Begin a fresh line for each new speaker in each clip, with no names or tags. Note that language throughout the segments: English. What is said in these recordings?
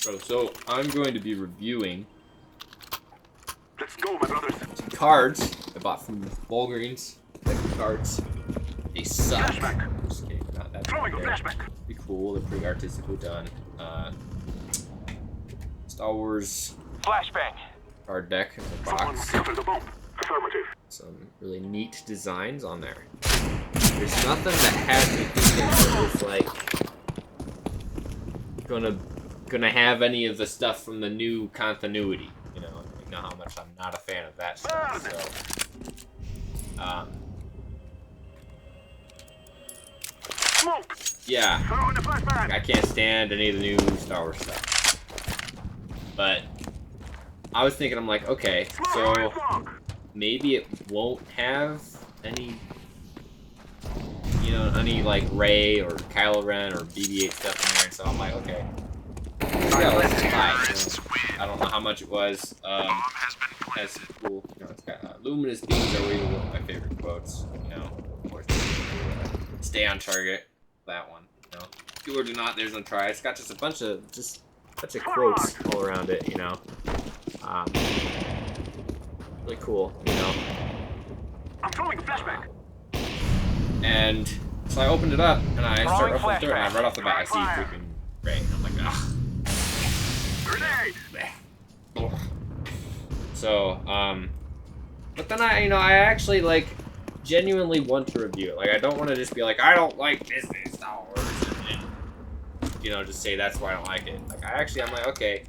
Bro, so I'm going to be reviewing
Let's go, my brothers.
some cards I bought from Walgreens. Like cards. They suck.
Flashback.
Just kidding, not that
Throwing a
bad.
flashback.
Pretty cool, they're pretty artistically done. Star Wars
Flashbang.
card deck in the
Someone
box.
cover the bomb. Affirmative.
Some really neat designs on there. There's nothing that has me thinking that it's like gonna have any of the stuff from the new continuity. You know how much I'm not a fan of that stuff. So,
Smoke.
yeah,
Throwing a flashbang.
I can't stand any of the new Star Wars stuff. But I was thinking, I'm like, okay, so maybe it won't have any, any like Rey or Kylo Ren or BB-8 stuff in there. And so I'm like, okay, yeah, let's try it. I don't know how much it was. It has some cool, it's got luminous beams are really one of my favorite quotes. Of course, stay on target. That one, do or do not. There's no try. It's got just a bunch of quotes all around it. Really cool.
I'm throwing a flashback.
And so I opened it up and I start opening through it, and right off the bat I see freaking Rey. And I'm like, ugh.
Grenade.
So, but then I actually like genuinely want to review it. Like, I don't want to just be like, I don't like Disney Star Wars, and just say that's why I don't like it. Like, I'm like, okay,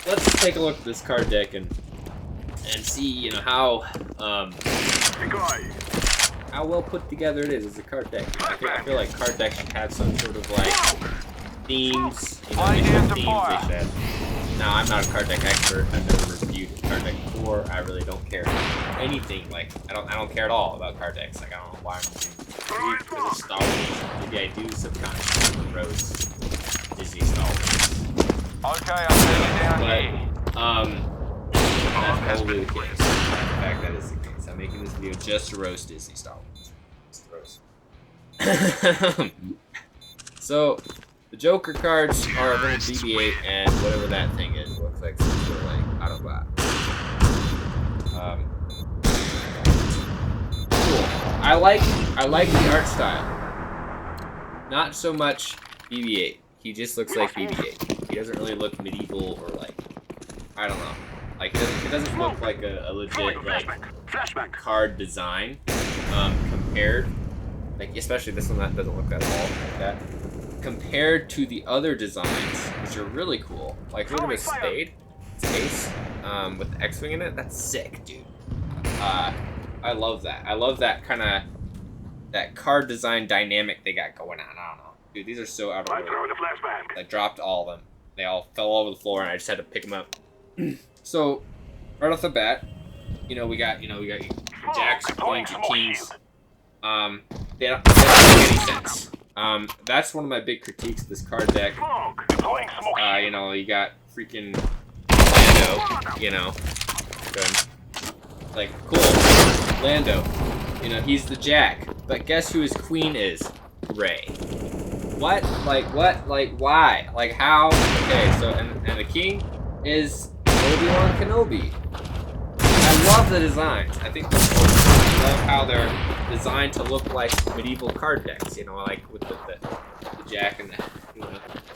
let's take a look at this card deck and see, how well put together it is as a card deck. I feel like card decks should have some sort of like themes, they should have themes. They should have. Now, I'm not a card deck expert. I've never reviewed a card deck before. I really don't care anything. Like, I don't care at all about card decks. Like, I don't know why I'm reviewing because of Star Wars. Maybe I do subconsciously rose Disney Star Wars.
Okay, I'm sitting down
but, that's totally the case. In fact, that is the case. I'm making this video just to roast Disney Star Wars. Just to roast. So, the Joker cards are a little BB-8 and whatever that thing is. It looks like some sort of like, I don't know. Cool. I like the art style. Not so much BB-8. He just looks like BB-8. He doesn't really look medieval or like, I don't know. Like, it doesn't look like a legit, like, card design, compared, like, especially this one that doesn't look at all like that, compared to the other designs, which are really cool. Like, look at this spade, case, with the X-Wing in it. That's sick, dude. I love that. I love that kind of, that card design dynamic they got going on. I don't know. Dude, these are so out of order. I dropped all of them. They all fell all over the floor, and I just had to pick them up. So, right off the bat, we got jacks, queens, and kings. They don't make any sense. That's one of my big critiques of this card deck. You got freaking Lando, good. Like, cool. Lando. He's the jack. But guess who his queen is? Rey. What? Like, what? Like, why? Like, how? Okay, so, and the king is Obi-Wan Kenobi. I love the designs. I think they're cool. I love how they're designed to look like medieval card decks, like with the jack and the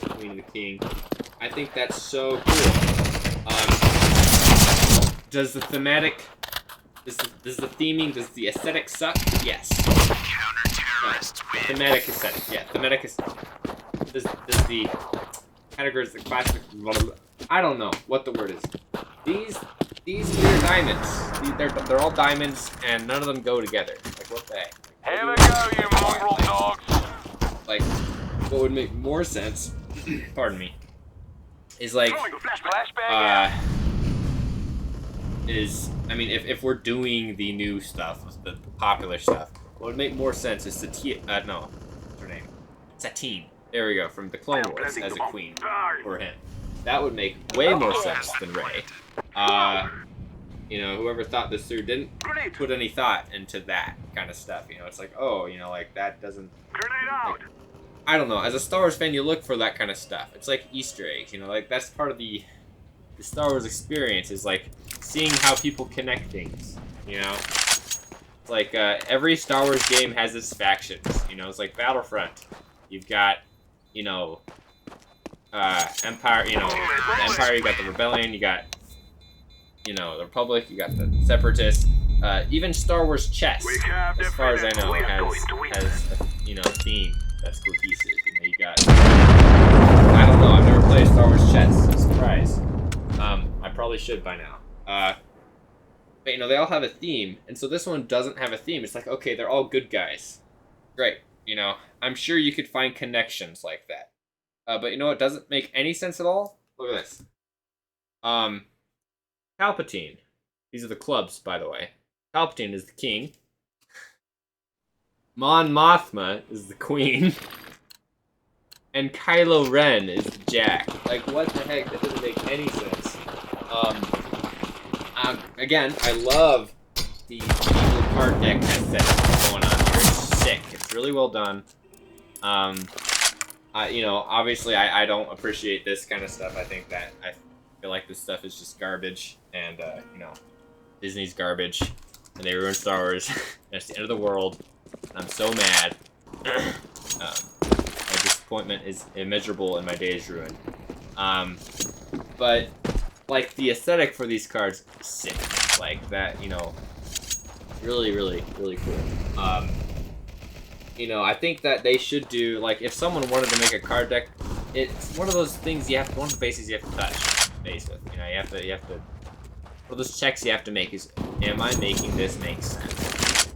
queen and the king. I think that's so cool. Does the thematic, does the theming, does the aesthetic suck? Yes. Thematic aesthetic, yeah. Thematic aesthetic. Does the categories, the classic, I don't know what the word is. These three are diamonds. They're all diamonds, and none of them go together. Like, what the heck?
Here we go, you mongrel dogs.
Like, what would make more sense, pardon me, is like, if we're doing the new stuff, the popular stuff, what would make more sense is what's her name? Satine. There we go, from the Clone Wars as a queen for him. That would make way more sense than Rey. You know, whoever thought this through didn't put any thought into that kind of stuff. You know, it's like, oh, you know, like that doesn't.
Grenade out.
Like, I don't know. As a Star Wars fan, you look for that kind of stuff. It's like Easter eggs. You know, like that's part of the Star Wars experience is like seeing how people connect things. You know, it's like every Star Wars game has its factions. You know, it's like Battlefront. You've got, you know, Empire. You know, the Empire. You got the Rebellion. You got, you know, the Republic. You got the Separatists. Even Star Wars chess, as far as I know, has a, you know, a theme that's cohesive. You know, you got. I don't know. I've never played Star Wars chess. Surprise. I probably should by now. But you know, they all have a theme, and so this one doesn't have a theme. It's like, okay, they're all good guys. Great. You know, I'm sure you could find connections like that. But you know what doesn't make any sense at all? Look at this. Palpatine. These are the clubs, by the way. Palpatine is the king. Mon Mothma is the queen. And Kylo Ren is the jack. Like, what the heck? That doesn't make any sense. Again, I love the evil card deck that's going on here. It's sick. It's really well done. You know, obviously I don't appreciate this kind of stuff. I feel like this stuff is just garbage, and you know, Disney's garbage, and they ruined Star Wars. And it's the end of the world. I'm so mad. My disappointment is immeasurable, and my day is ruined. But like the aesthetic for these cards is sick. Like that, you know, really, really, really cool. You know, I think that they should do, like, if someone wanted to make a card deck, it's one of those things one of the bases you have to touch base with. You know, you have to, one of those checks you have to make is, am I making this make sense?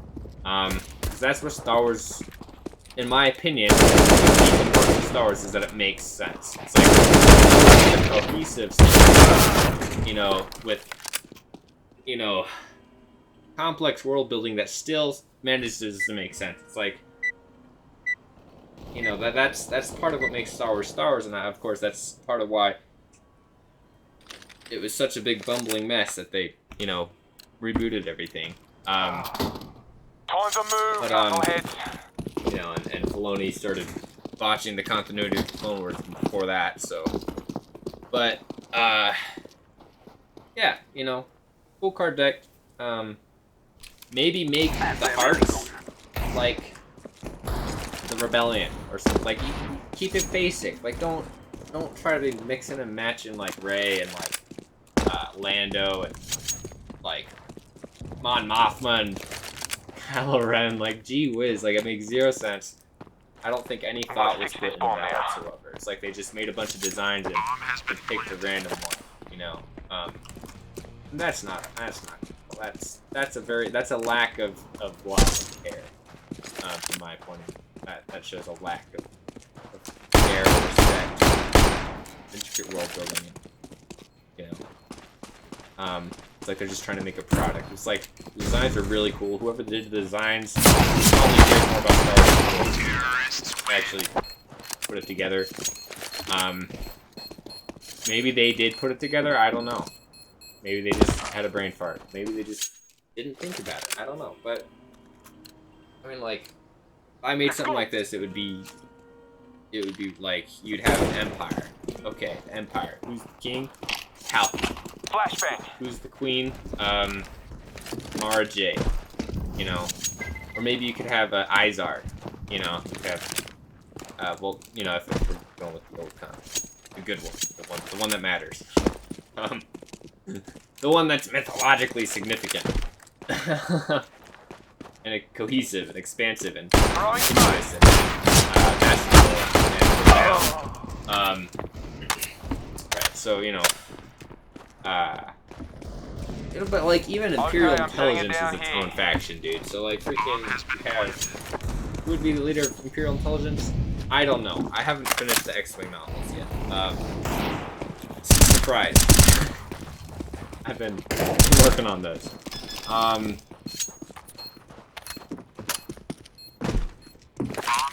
Because that's what Star Wars, in my opinion, the important Star Wars is that it makes sense. It's like a cohesive system, you know, with, you know, complex world building that still manages to make sense. It's like, you know, that's part of what makes Star Wars, and of course that's part of why it was such a big bumbling mess that they, you know, rebooted everything.
Time to move,
but you know, and Filoni started botching the continuity of the Clone Wars before that, so. But yeah, you know, full card deck. Maybe make the hearts like the Rebellion or something. Like, you keep it basic. Like, don't try to be mixing and matching like Rey and like Lando and like Mon Mothma and Kylo Ren. Like, gee whiz, like it makes zero sense. I don't think any thought was put into that whatsoever. It's like they just made a bunch of designs and picked a random one, you know. And that's not that's a lack of love and care, from my point of view. That shows a lack of care, respect, intricate world building, you know. It's like they're just trying to make a product. It's like, the designs are really cool. Whoever did the designs probably cares more about Star Wars than actually put it together. Maybe they did put it together, I don't know. Maybe they just had a brain fart. Maybe they just didn't think about it. I don't know. But, I mean, like, if I made something like this, it would be like, you'd have an empire. Okay, the empire. Who's the king? Palpatine.
Flashbang.
Who's the queen? Mara J. You know? Or maybe you could have Izar. You know? You could have, well, you know, if we're going with the old kind. The good one. The one that matters. The one that's mythologically significant. And cohesive and expansive and continuous and national and right, so, you know, but like, even Imperial Intelligence is its own faction, dude. So like, freaking, who would be the leader of Imperial Intelligence? I don't know. I haven't finished the X-Wing novels yet. Surprise. I've been working on those.
Bomb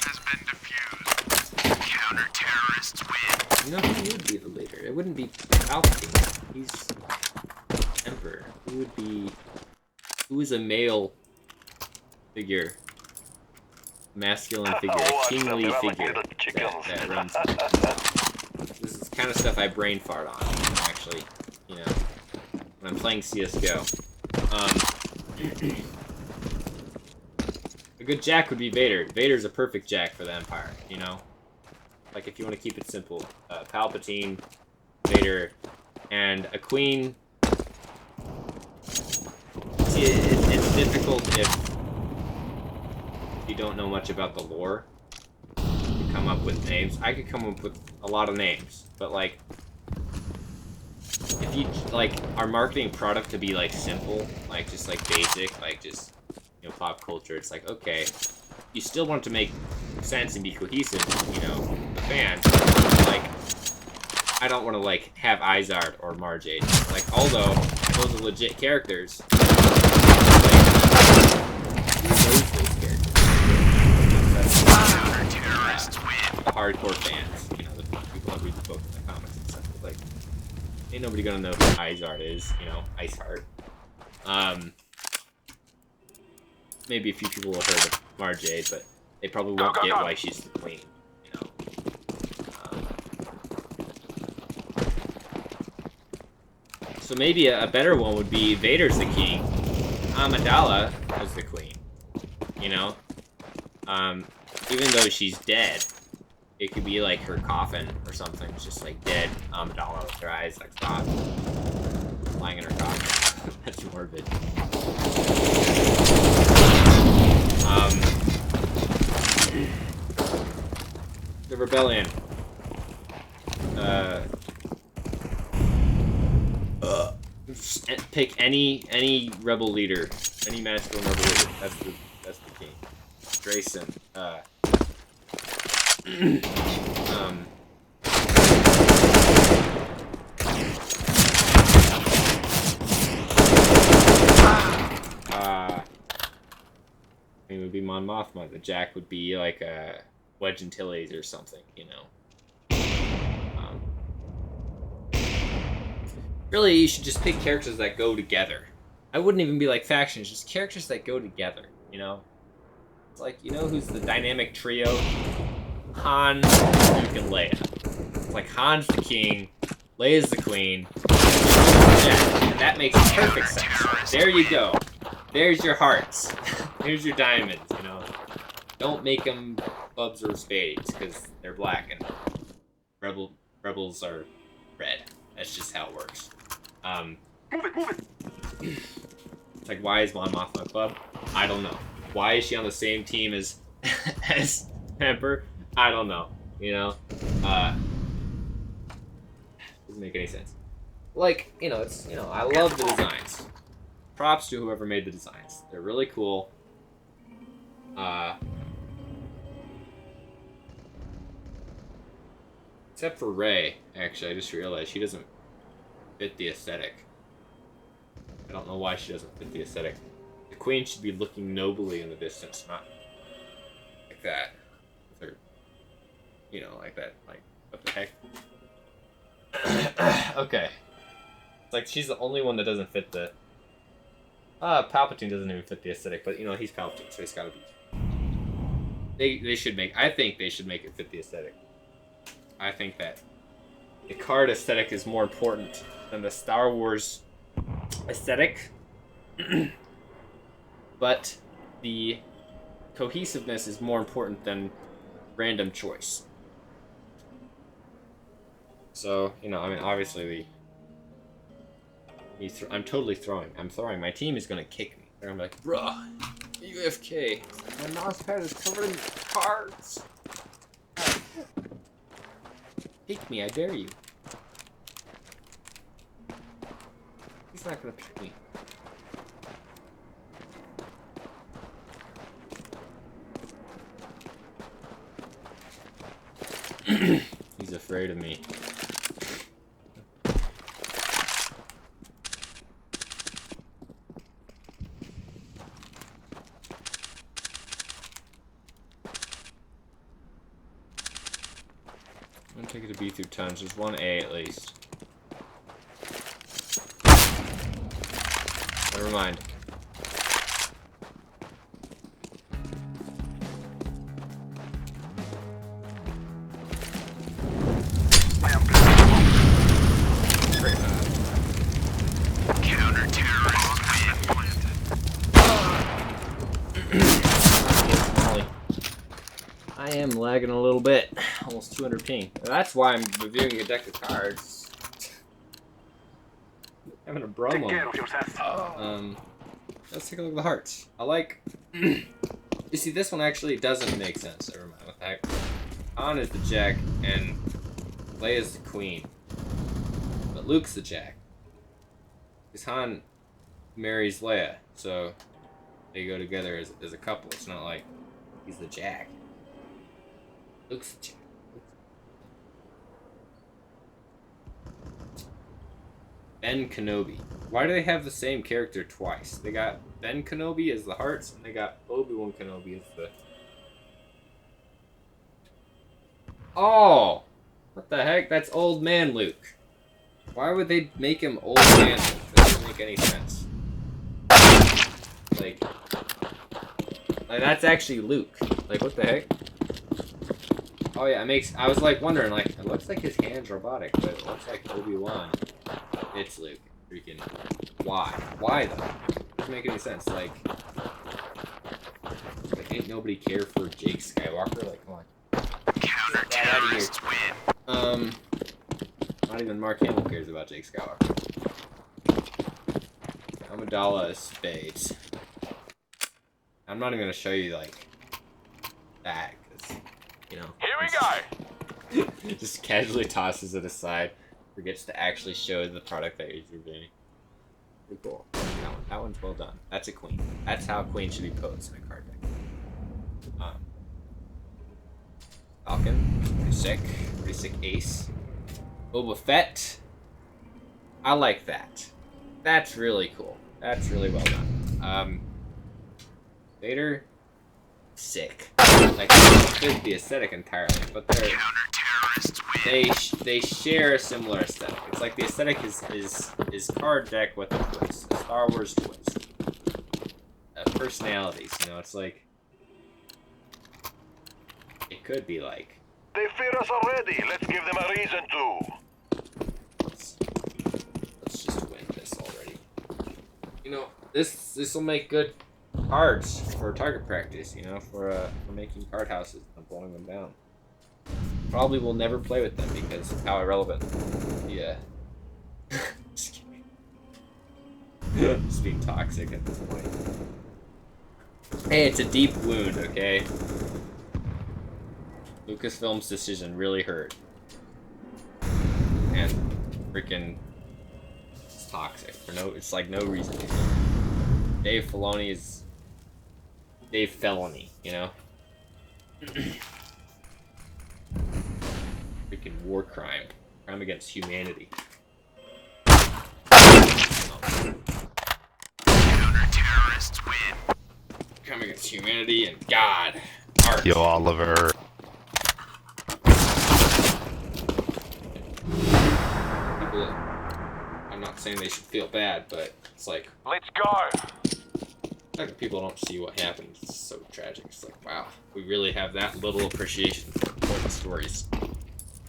has been defused. Counter-terrorists win.
You know, who would be the leader? It wouldn't be Palpatine. He's Emperor. Who is a male figure? Masculine figure, a kingly figure that runs. This is kind of stuff I brain fart on, actually, you know, when I'm playing CSGO. A good Jack would be Vader. Vader's a perfect Jack for the Empire, you know? Like, if you want to keep it simple. Palpatine, Vader, and a Queen. See, it's difficult if you don't know much about the lore to come up with names. I could come up with a lot of names, but, like, if you, like, are marketing product to be, like, simple, like, just, like, basic, like, just, you know, pop culture, it's like, okay, you still want to make sense and be cohesive, you know, the fans, like, I don't want to, like, have Izard or Marjade. Like, although, those are legit characters, like, who knows those characters? The hardcore fans, you know, the people that read the books and the comics and stuff, like, ain't nobody gonna know who Izard is, you know, Iceheart. Maybe a few people have heard of Marjade, but they probably won't get why she's the queen, you know. So maybe a better one would be Vader's the king, Amidala is the queen, you know. Even though she's dead, it could be like her coffin or something. It's just like dead Amidala with her eyes like soft, lying in her coffin. That's morbid. The rebellion. Pick any rebel leader, any masculine rebel leader. That's the king. Grayson. It would be Mon Mothma. The Jack would be like a Wedge Antilles or something, you know. Really, you should just pick characters that go together. I wouldn't even be like factions, just characters that go together, you know? It's like, you know who's the dynamic trio? Han, Luke, and Leia. It's like Han's the king, Leia's the queen, Jack, and that makes perfect sense. There you go. There's your hearts. Here's your diamonds, you know? Don't make them bubs or spades, because they're black, and rebels are red. That's just how it works.
Move it!
It's like, why is Mon Mothma club? I don't know. Why is she on the same team as as Emperor? I don't know. You know, doesn't make any sense. Like, you know, it's, you know, I love the designs. Props to whoever made the designs. They're really cool. Except for Rey, actually, I just realized she doesn't fit the aesthetic. I don't know why she doesn't fit the aesthetic. The queen should be looking nobly in the distance, not like that. With her, you know, like that. Like, what the heck? Okay. It's like she's the only one that doesn't fit the... Palpatine doesn't even fit the aesthetic, but, you know, he's Palpatine, so he's gotta be... They should make... I think they should make it fit the aesthetic. I think that the card aesthetic is more important than the Star Wars aesthetic. But the cohesiveness is more important than random choice. So, you know, I mean, obviously I'm totally throwing. I'm throwing. My team is gonna kick me. They're gonna be like, bruh, UFK. My mouse pad is covered in cards. Pick me, I dare you. He's not gonna pick me. He's afraid of me. I'm gonna take it to B through tons. There's one A at least. Never mind. I am lagging a little bit. Almost 200 ping. That's why I'm reviewing a deck of cards. Having a bro moment. Let's take a look at the hearts. I like... You see, this one actually doesn't make sense. Never mind. What the heck? Han is the jack, and Leia's the queen. But Luke's the jack. Because Han marries Leia, so they go together as a couple. It's not like he's the jack. Luke's the jack. Ben Kenobi. Why do they have the same character twice? They got Ben Kenobi as the hearts, and they got Obi-Wan Kenobi as the... Oh! What the heck? That's old man Luke. Why would they make him old man Luke? That doesn't make any sense. Like that's actually Luke. Like, what the heck? Oh yeah, it makes... I was like wondering, like, it looks like his hand's robotic, but it looks like Obi-Wan. It's Luke. Freaking... Why? Why, though? Doesn't make any sense. Like, ain't nobody care for Jake Skywalker? Like, come on. Get out of here. Not even Mark Hamill cares about Jake Skywalker. Amidala is spades. I'm not even gonna show you, like, that, because, you know.
Here we go!
Just casually tosses it aside. Forgets to actually show the product that he's reviewing. Pretty cool. That one's well done. That's a queen. That's how a queen should be posed in a card deck. Falcon, pretty sick. Pretty sick ace. Boba Fett. I like that. That's really cool. That's really well done. Vader. Sick. Like, it's the aesthetic entirely, but they share a similar aesthetic. It's like the aesthetic is card deck with a twist, a Star Wars twist. Personalities, you know, it's like it could be like
they fear us already. Let's give them a reason to.
Let's just win this already. You know, this will make good cards for target practice, you know, for making card houses and blowing them down. Probably will never play with them because of how irrelevant. Yeah. Just kidding. Just being toxic at this point. Hey, it's a deep wound, okay? Lucasfilm's decision really hurt. And freaking it's toxic for it's like no reason. Dave Filoni is Dave Felony, you know? Freaking war crime. Crime against humanity.
Counter-terrorists win.
Crime against humanity and God. Art.
Yo, Oliver.
People, I'm not saying they should feel bad, but it's like,
Let's go.
like people don't see what happened. It's so tragic. It's like, wow, we really have that little appreciation for important stories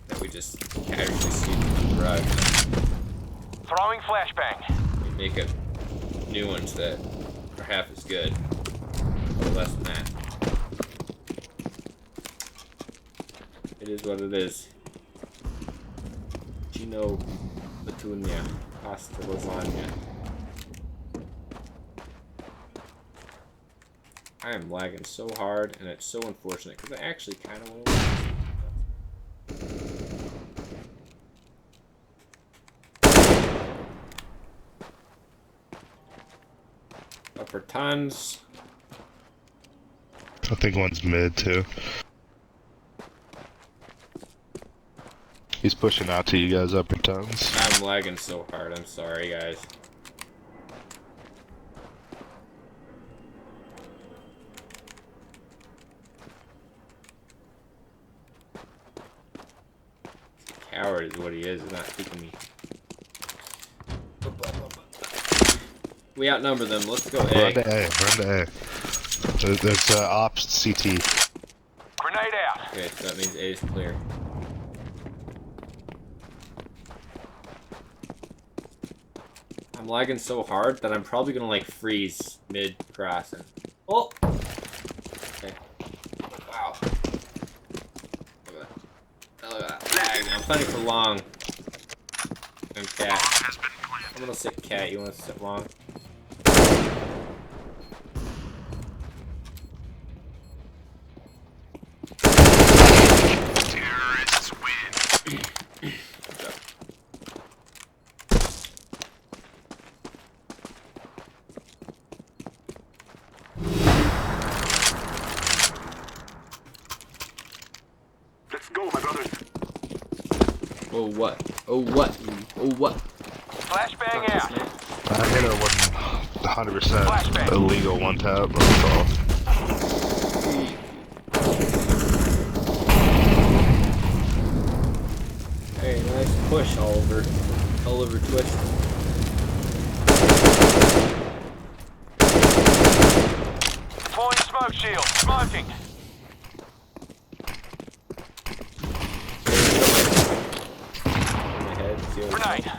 that we just casually see the rug.
Throwing flashbang.
We make up new ones that are half as good, or less than that. It is what it is. Gino Petunia, pasta lasagna. I am lagging so hard, and it's so unfortunate because I actually kind of want to upper tons.
I think one's mid too. He's pushing out to you guys upper tons.
I'm lagging so hard. I'm sorry, guys. Coward is what he is. He's not keeping me. We outnumber them. Let's go
Run
A.
to A. Run to A. There's ops CT.
Grenade out.
Okay, so that means A is clear. I'm lagging so hard that I'm probably gonna like freeze mid crossing. Oh! Okay. Wow. Look at that lag. I'm planning for long. I'm cat. I'm gonna sit cat. You wanna sit long?
Terrorists win.
Good job.
Let's go, my brothers.
Oh what? Oh what? Oh what?
Flashbang out.
I hit a 100% illegal one tap. That's all.
Hey, nice push, Oliver. Oliver Twist.
Deploying smoke shield. Smoking.
My head. See what
Grenade.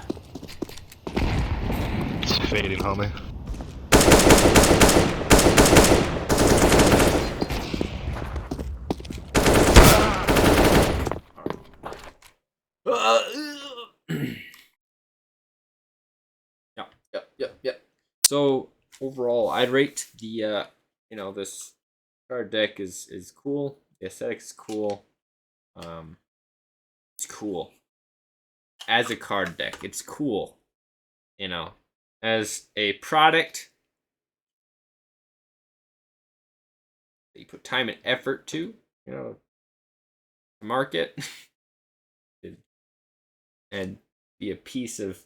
It's fading, homie.
Yep. So overall, I'd rate the you know, this card deck is cool. The aesthetics is cool. It's cool. As a card deck, it's cool. You know, as a product that you put time and effort to, you know, market and be a piece of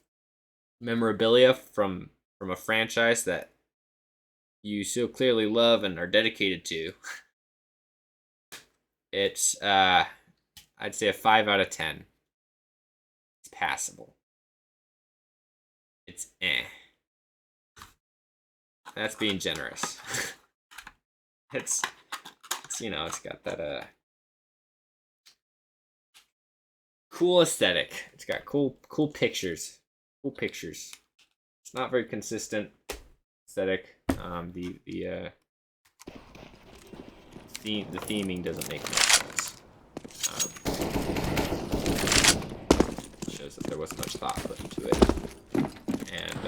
memorabilia from a franchise that you so clearly love and are dedicated to. It's I'd say a 5 out of 10. It's passable. It's eh. That's being generous. it's you know, it's got that cool aesthetic. It's got cool pictures. Cool pictures. It's not very consistent aesthetic. The theming doesn't make much sense. Shows that there wasn't much thought put into it. And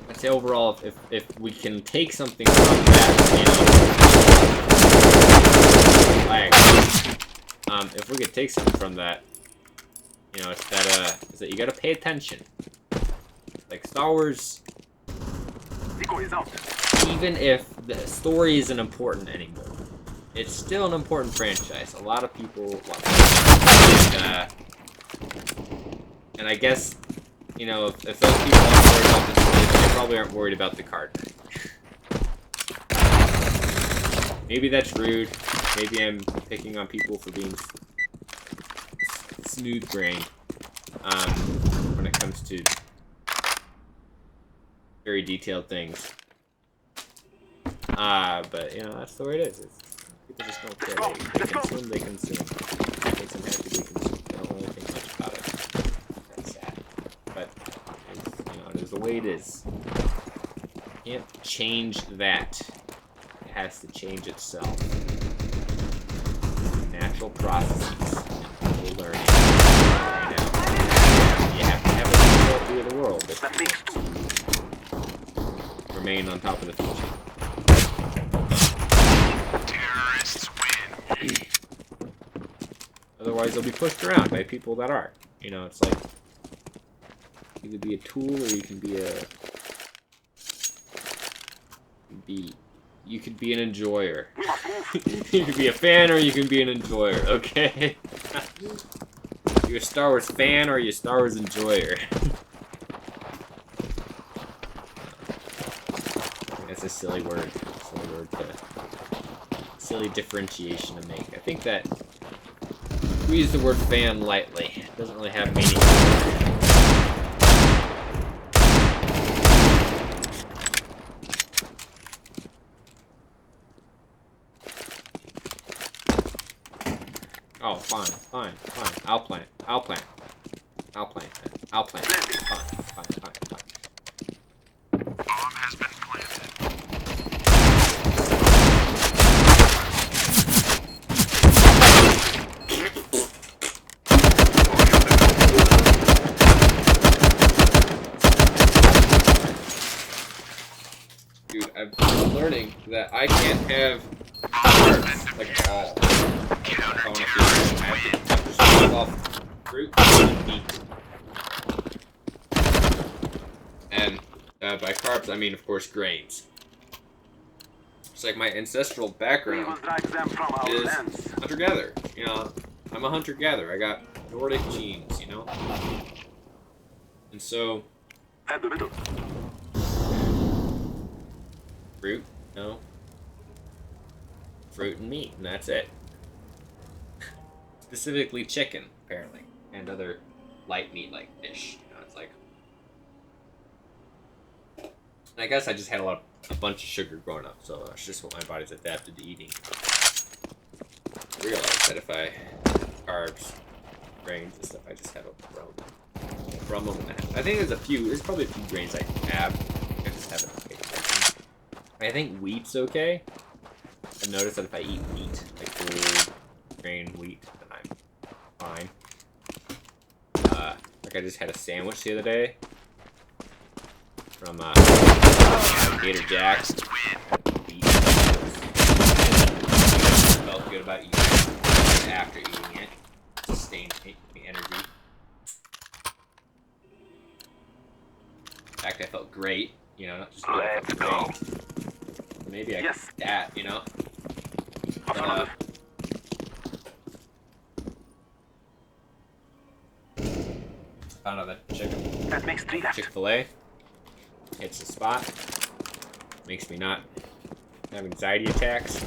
I'd say overall, if we can take something from that, you know, if we could take something from that, you know, it's that is that you gotta pay attention. Like Star Wars, even if the story isn't important anymore, it's still an important franchise. A lot of people love it. And I guess, you know, if those people aren't worried about the story, they probably aren't worried about the card. Maybe that's rude. Maybe I'm picking on people for being smooth-brained when it comes to very detailed things. But you know, that's the way it is. People just don't care. They consume. It makes them happy to consume. They don't really think much about it. That's sad. But you know, it is the way it is. You can't change that. It has to change itself. Natural processes. People learning. You know, you have to have a view of the world if you remain on top of the food chain.
Terrorists win.
Otherwise, they'll be pushed around by people that are. You know, it's like you could be a tool, or you can be you could be an enjoyer. You could be a fan, or you can be an enjoyer. Okay. You're a Star Wars fan, or you're a Star Wars enjoyer. That's a silly word. silly differentiation to make. I think that we use the word fan lightly. It doesn't really have meaning. Oh, fine. I'll plant. I'll plant. I'll plant. Fine.
Bomb has been planted.
Dude, I'm learning that I can't have carbs, like all. If I want to feel good, I have to strip off fruit and meat. And by carbs, I mean, of course, grains. It's like my ancestral background is hunter-gatherer. You know, I'm a hunter-gatherer. I got Nordic genes, you know? And so...
At the middle.
Fruit? No. Fruit and meat, and that's it. Specifically chicken, apparently. And other light meat like fish. You know, it's like... And I guess I just had a bunch of sugar growing up, so that's just what my body's adapted to eating. I realized that if I carbs, grains and stuff, I just have a problem with that. I think there's probably a few grains I can have. I just haven't paid attention. I think wheat's okay. I've noticed that if I eat wheat, like full grain wheat, then I'm fine. Like I just had a sandwich the other day from Gator Jack's. Felt good about eating it after eating it. Sustained me energy. In fact, I felt great. You know, not just good, I felt great. Maybe I could eat that, you know? But, found out that
That makes 3 left.
Chick-fil-A hits the spot. Makes me not have anxiety attacks.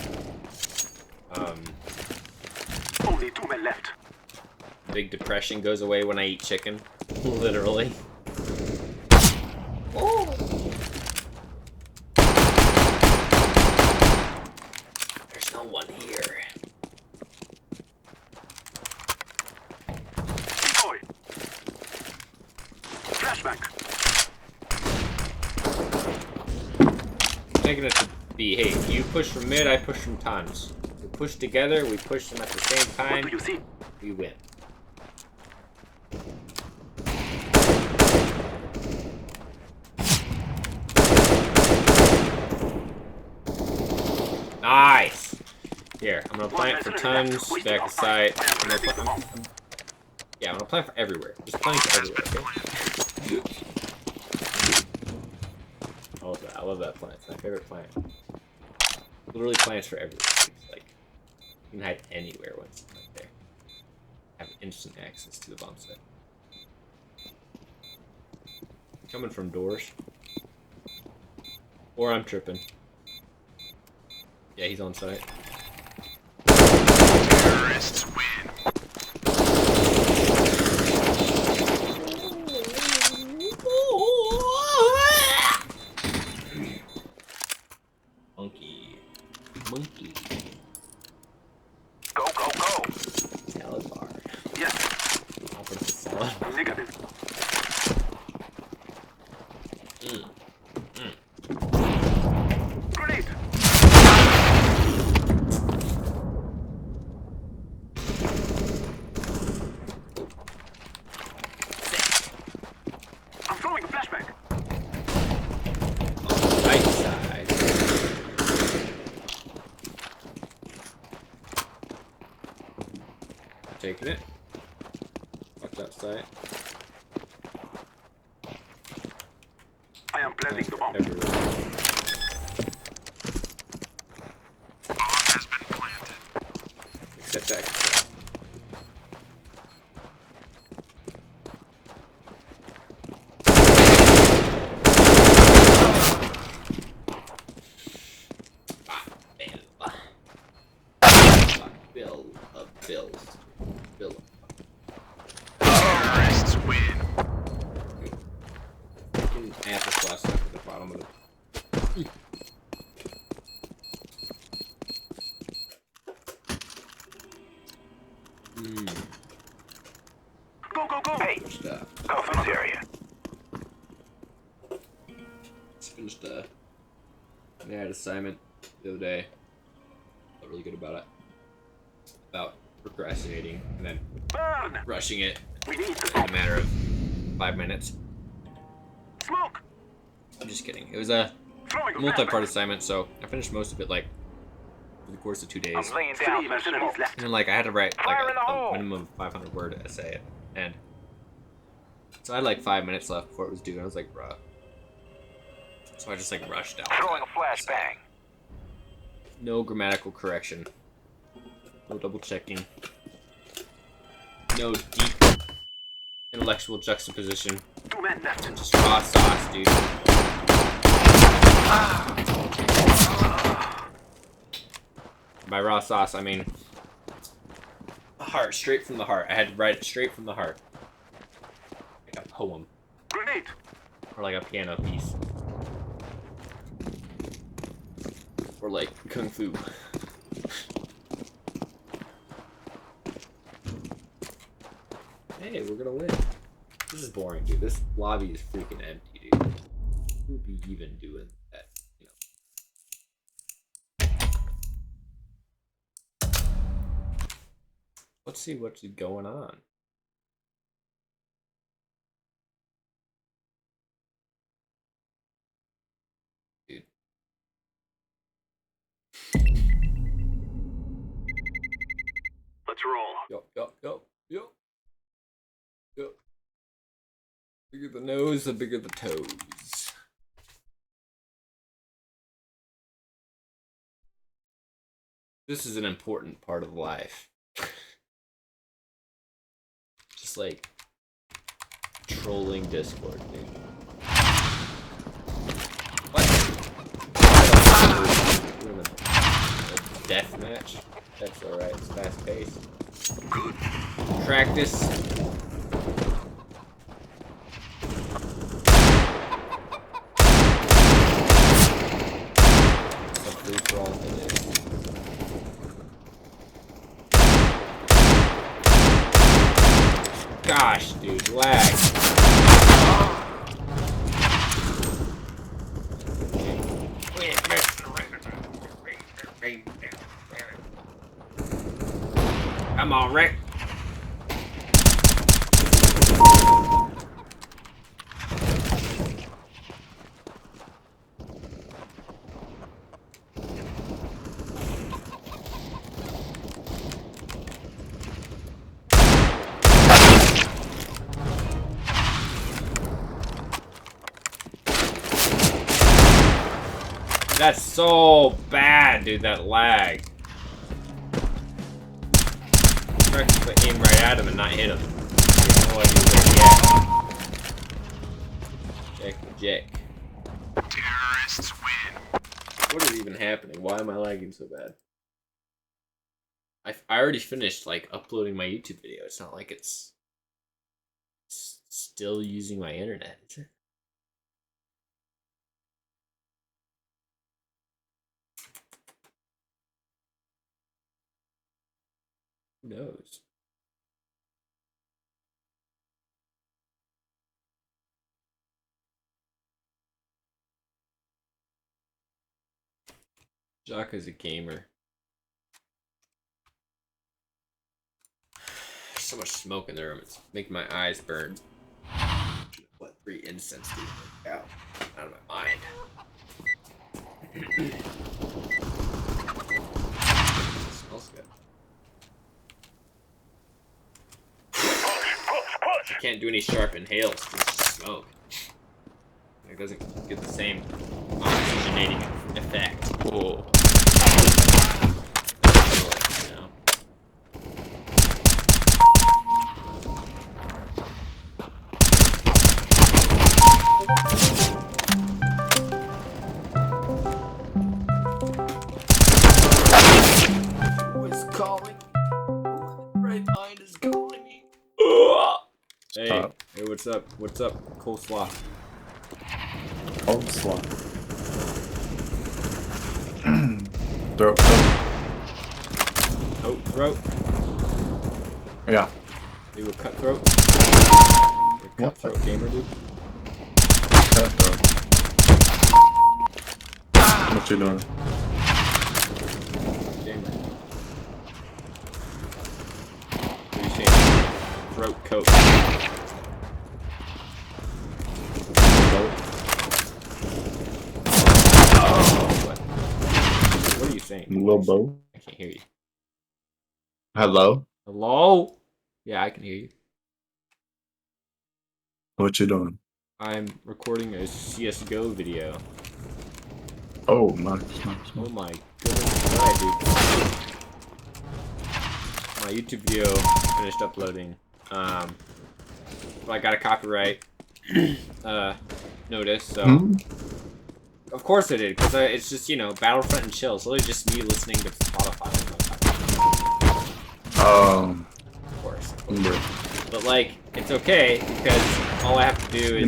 Only 2 men left.
Big depression goes away when I eat chicken. Literally. Oh. There's no one here.
Decoy. Flashback.
Thinking it to be, hey, you push from mid, I push from tons. We push together, we push them at the same time,
What do you see?
we win. Nice! Here, I'm gonna plant for tons, back aside. I'm gonna plant for everywhere. Just plant for everywhere, okay? I love that plant. It's my favorite plant. Literally plants for everywhere. It's like, you can hide anywhere once it's right there. Have instant access to the bomb site. Coming from doors. Or I'm tripping. Yeah, he's on site.
Terrorists win.
Monkey.
Go, go, go.
Salad bar.
Yes.
Offer the salad.
Negative. Grenade. I'm throwing a flashback.
On the right side. Taking it. Watch that side.
I am planting the bomb.
Everywhere.
Bomb has been planted.
Except that. finished
Offense area.
I had an assignment the other day. Felt really good about it. About procrastinating and then
Burn!
rushing it
We need
in
to
a matter of 5 minutes.
smoke.
I'm just kidding. It was a
Throwing a
multi-part assignment, so I finished most of it like over the course of 2 days.
I'm laying down some smoke.
left.
And then like I had to write like
Fire in the
a
hole!
minimum 500 word essay, and so I had like 5 minutes left before it was due, and I was like, bruh. So I just like rushed out.
Throwing a flashbang.
No grammatical correction. No double checking. No deep intellectual juxtaposition.
2 men left.
Just raw sauce, dude. By raw sauce, I mean heart, straight from the heart. I had to write it straight from the heart. Like a poem.
Grenade.
Or like a piano piece. Or like kung fu. Hey, we're gonna win. This is boring, dude. This lobby is freaking empty, dude. Who would be even doing that, you know? Let's see what's going on. Dude.
Let's roll.
Yo. Bigger the nose, the bigger the toes. This is an important part of life. Just like trolling Discord, dude. What? We're in a death match? That's alright, it's fast paced.
Good.
Practice. Gosh, dude, lag. Come on, Rick. That's so bad, dude, that lag. I could aim right at him and not hit him. No idea where he Jack.
Terrorists win.
What is even happening? Why am I lagging so bad? I already finished, like, uploading my YouTube video. It's not like it's still using my internet, is it? Who knows? Jock is a gamer. There's so much smoke in the room, it's making my eyes burn. What 3 incense do you out of my mind? Smells good. I can't do any sharp inhales, it's just smoke. It doesn't get the same oxygenating effect. Whoa. You know? Who is calling? Who in the right mind is calling me? Hey,
Stop.
hey, what's up? What's up, coleslaw?
Coleslaw.
Throat.
Oh, throat.
Yeah.
You a cutthroat? You're a cutthroat gamer, dude.
Cutthroat. What you doing?
Gamer. What are you saying? Throat coat. What are you saying?
Lil Bo.
I can't hear you.
Hello?
Hello? Yeah, I can hear you.
What you doing?
I'm recording a CSGO video.
Oh, nice.
Oh my goodness. Alright, dude. My YouTube video finished uploading. Well, I got a copyright notice, so... Of course I did, because it's just, you know, Battlefront and chill. It's literally just me listening to Spotify. Of course. But, like, it's okay, because all I have to do is...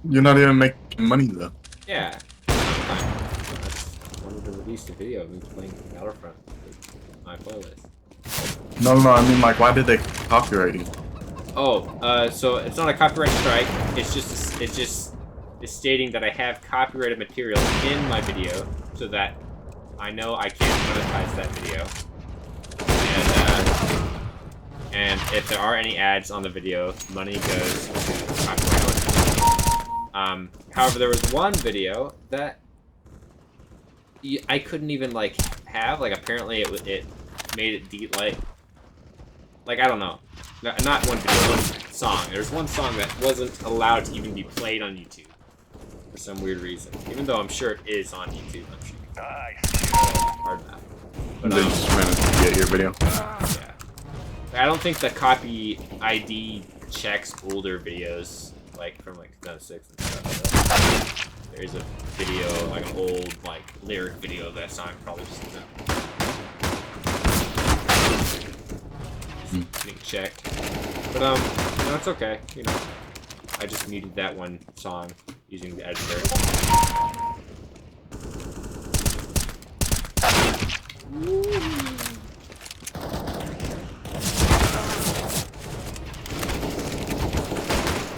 You're not even making money, though.
Yeah. I just wanted to release a video of me playing Battlefront with my playlist.
No, I mean, like, why did they copyright you?
Oh, so it's not a copyright strike. It's stating that I have copyrighted material in my video, so that I know I can't monetize that video. And if there are any ads on the video, money goes to copyright. However, there was one video that I couldn't even like have. Like apparently it made it like I don't know. Not one video, one song. There's one song that wasn't allowed to even be played on YouTube for some weird reason. Even though I'm sure it is on YouTube. I'm sure. Hard enough. But
They just managed to get your video.
yeah. I don't think the copy ID checks older videos, like from like 2006 and stuff. So there's a video, like an old like lyric video of that song probably just isn't being checked. But you know, it's okay. You know, I just muted that one song using the editor.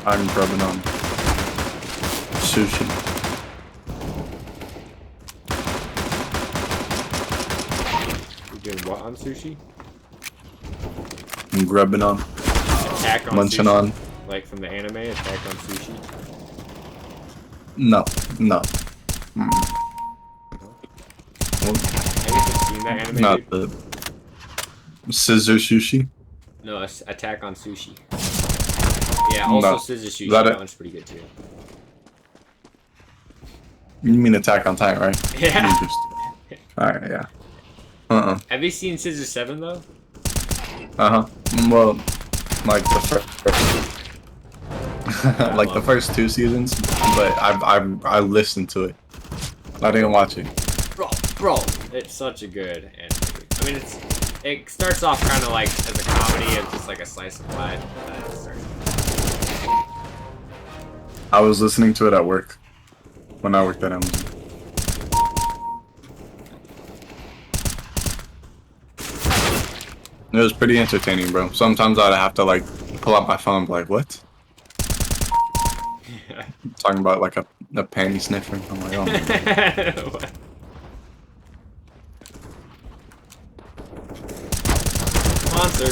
I'm grubbing on sushi.
You're doing what on sushi?
I'm grubbing on.
Attack on
Munching
sushi?
on.
Like from the anime, Attack on Sushi?
No.
Have you seen that anime,
Not
dude?
the scissor sushi.
No, it's Attack on Sushi. Yeah, also
No.
Scissor Sushi,
That
that
it?
one's pretty good too.
You mean Attack on Titan, right?
Yeah.
Alright, yeah.
Have you seen Scissor 7 though?
Well, like the first, like the first 2 seasons, but I listened to it. I didn't watch it.
Bro, it's such a good anime. I mean, it starts off kind of like as a comedy, it's just like a slice of life.
I was listening to it at work when I worked at Amazon. It was pretty entertaining, bro. Sometimes I'd have to like pull out my phone and be like, what? Talking about like a panty sniffer. I'm like, oh my God.
Sponsor.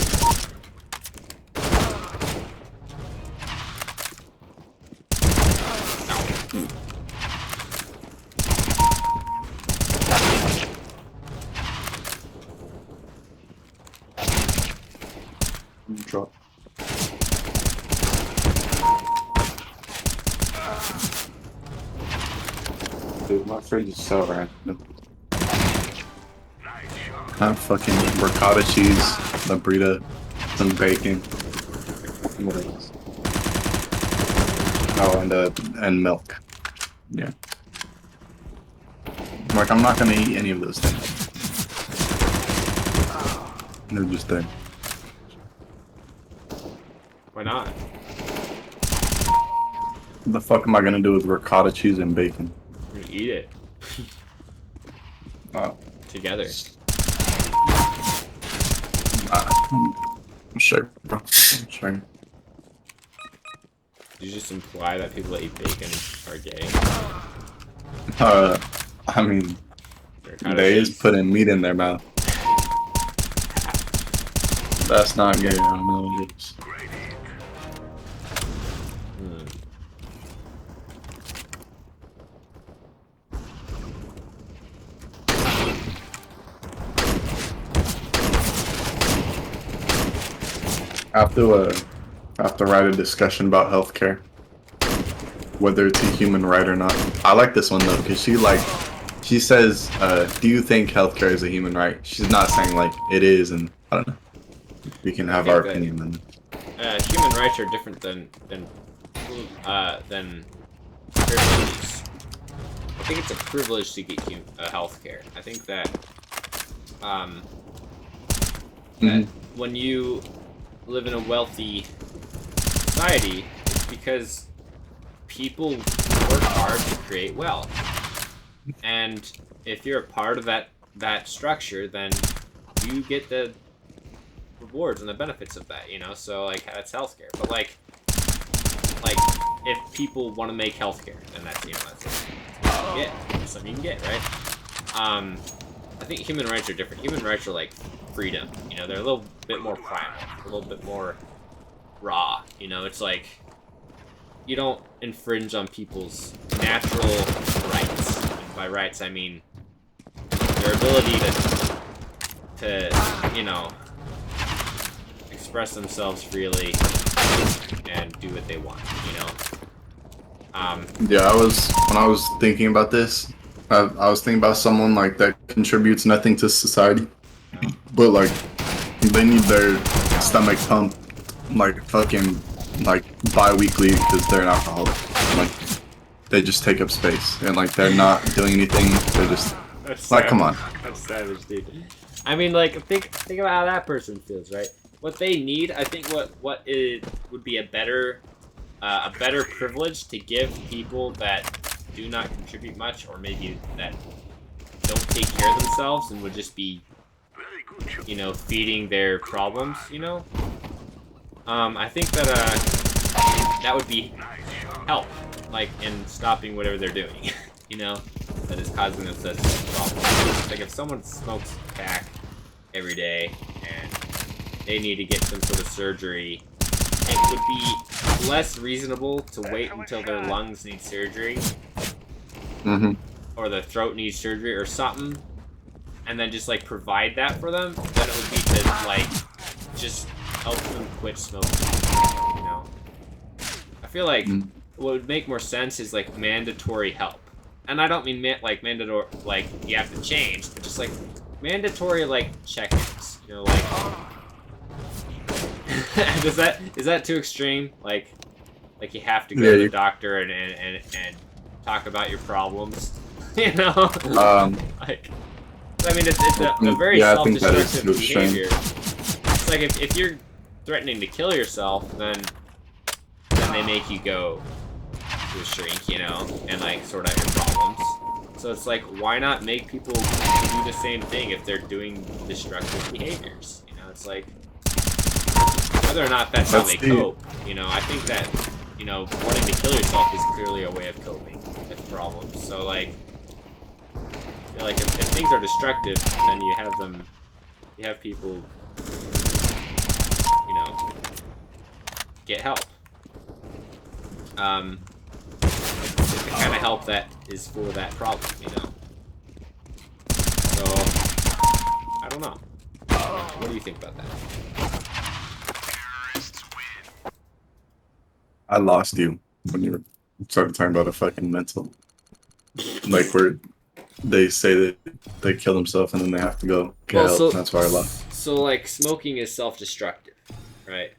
Drop. Dude, my fridge is so random. I have fucking ricotta cheese, the burrito, some bacon. What else? Oh, and milk. Yeah. Like, I'm not gonna eat any of those things. They're just there.
Why not?
What the fuck am I gonna do with ricotta cheese and bacon?
We're gonna eat it. Together.
Sure, bro. Sure.
Did you just imply that people that eat bacon are gay?
I mean,
They're kind of
they is
beast.
putting meat in their mouth. That's not gay. I don't know what it is.
Hmm.
I have to write a discussion about healthcare, whether it's a human right or not. I like this one though, because she says, "Do you think healthcare is a human right?" She's not saying like it is, and I don't know. We can
I
have
think
our
that-
opinion on it.
Human rights are different than privileges. I think it's a privilege to get health care. I think that that when you live in a wealthy society, it's because people work hard to create wealth, and if you're a part of that structure, then you get the rewards and the benefits of that, you know. So like that's healthcare, but like if people want to make healthcare, then that's that's something you can get, right? I think human rights are different. Human rights are like freedom, you know. They're a little bit more primal, a little bit more raw, you know. It's like you don't infringe on people's natural rights. And by rights, I mean their ability to you know, express themselves freely and do what they want, you know.
Yeah, when I was thinking about this, I was thinking about someone like that contributes nothing to society, but like they need their stomach pumped like fucking like bi-weekly because they're an alcoholic. Like they just take up space and like they're not doing anything. They're just
That's
like, come on.
That's savage, dude. I mean, like, think about how that person feels, right? What they need, I think, what it would be a better privilege to give people that do not contribute much, or maybe that don't take care of themselves and would just be, you know, feeding their problems, you know. I think that that would be help, like in stopping whatever they're doing, you know, that is causing them such problems. Like if someone smokes crack every day and they need to get some sort of surgery, it would be less reasonable to wait until their lungs need surgery, or their throat needs surgery or something, and then just like provide that for them, than it would be to like just help them quit smoking, you know. I feel like what would make more sense is like mandatory help, and I don't mean like mandatory like you have to change, but just like mandatory like check-ins, you know, like is that too extreme? Like you have to go to the doctor and talk about your problems, you know? Like, I mean, it's a very self-destructive behavior. It's like if you're threatening to kill yourself, then they make you go to a shrink, you know, and like sort out your problems. So it's like, why not make people do the same thing if they're doing destructive behaviors? You know, it's like, whether or not that's how they cope, you know, I think that, you know, wanting to kill yourself is clearly a way of coping with problems. So like, I feel like if things are destructive, then you have people, you know, get help. The kind of help that is for that problem, you know. So, I don't know. What do you think about that?
I lost you when you started talking about a fucking mental. Like where they say that they kill themselves and then they have to go get help. That's why I lost.
So like smoking is self-destructive, right?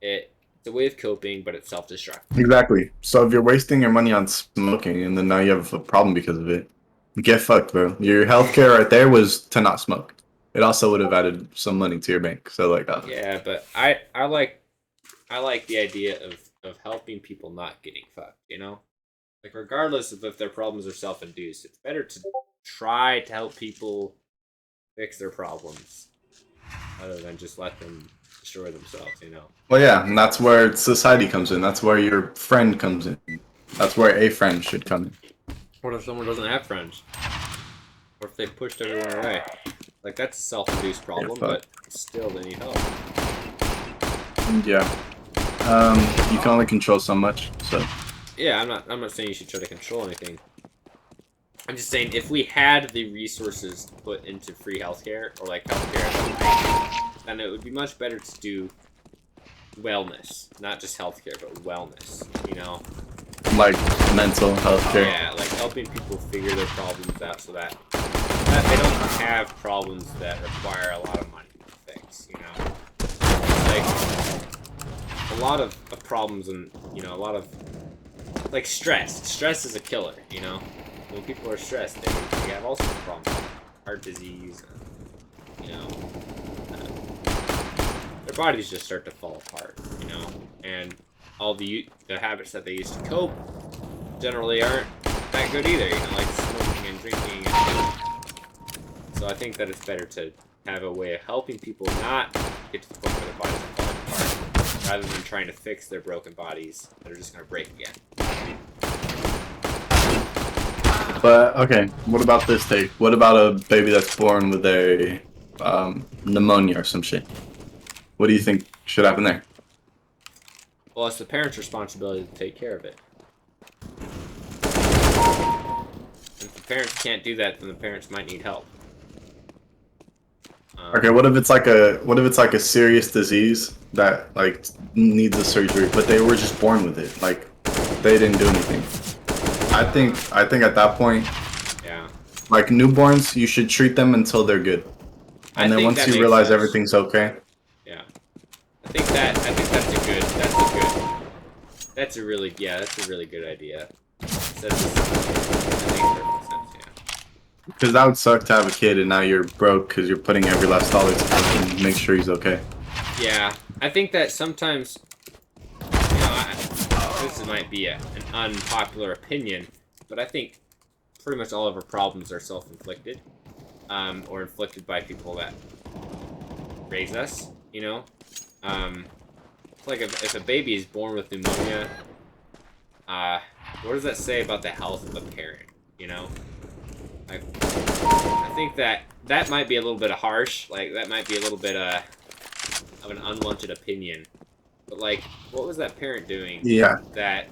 It's a way of coping, but it's self-destructive.
Exactly. So if you're wasting your money on smoking and then now you have a problem because of it, get fucked, bro. Your healthcare right there was to not smoke. It also would have added some money to your bank. So like,
yeah, but I like the idea of helping people not getting fucked, you know? Like regardless of if their problems are self-induced, it's better to try to help people fix their problems other than just let them destroy themselves, you know?
Well, yeah, and that's where society comes in. That's where your friend comes in. That's where a friend should come in.
What if someone doesn't have friends? Or if they pushed everyone away? Like, that's a self-induced problem, but still, they need help.
Yeah. You can only control so much, so.
Yeah, I'm not saying you should try to control anything. I'm just saying, if we had the resources to put into free healthcare, or like healthcare, then it would be much better to do wellness. Not just healthcare, but wellness, you know?
Like mental health care.
Yeah, like helping people figure their problems out so that they don't have problems that require a lot of money to fix, you know? Like, a lot of problems and, you know, a lot of, like, stress. Stress is a killer, you know? When people are stressed, they have all sorts of problems. Heart disease, you know? Their bodies just start to fall apart, you know? And all the habits that they used to cope generally aren't that good either, you know, like smoking and drinking. So I think that it's better to have a way of helping people not get to the point where their bodies are falling apart, rather than trying to fix their broken bodies that are just going to break again.
But, okay, what about this take? What about a baby that's born with a pneumonia or some shit? What do you think should happen there?
Well, it's the parents' responsibility to take care of it. And if the parents can't do that, then the parents might need help.
Okay, what if it's like a serious disease that like needs a surgery, but they were just born with it, like they didn't do anything? I think at that point,
yeah,
like newborns, you should treat them until they're good, and then once you realize everything's okay.
Yeah, I think that's a really good idea. That makes perfect sense, yeah.
Because that would suck to have a kid and now you're broke because you're putting every last dollar to fucking make sure he's okay.
Yeah, I think that sometimes, you know, this might be an unpopular opinion, but I think pretty much all of our problems are self-inflicted, or inflicted by people that raise us, you know? Like if a baby is born with pneumonia, what does that say about the health of the parent, you know? Like, I think that might be a little bit harsh, like, that might be a little bit, of an unwanted opinion. But, like, what was that parent doing?
Yeah.
That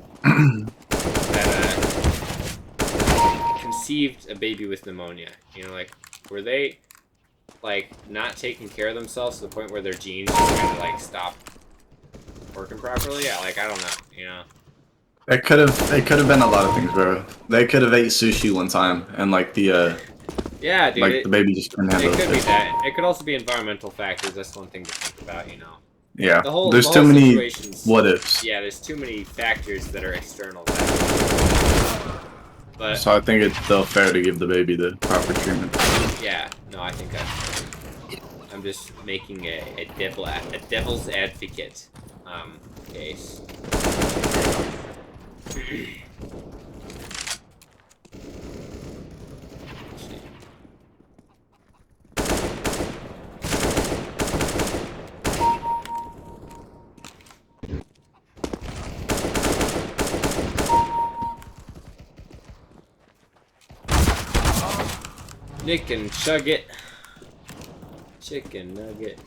conceived a baby with pneumonia, you know, like, were they, like, not taking care of themselves to the point where their genes just kind of, like, stop working properly? Yeah, like, I don't know, you know?
It could have been a lot of things, bro. They could have ate sushi one time, and like the
yeah, dude,
like the baby just couldn't handle it.
It could be that. It could also be environmental factors. That's one thing to think about, you know.
Yeah,
There's
too many what ifs.
Yeah, there's too many factors that are external. But
so I think it's still fair to give the baby the proper treatment.
Yeah, no, I think that's fair. I'm just making a devil's advocate case. Nick and chug it. Chicken nugget.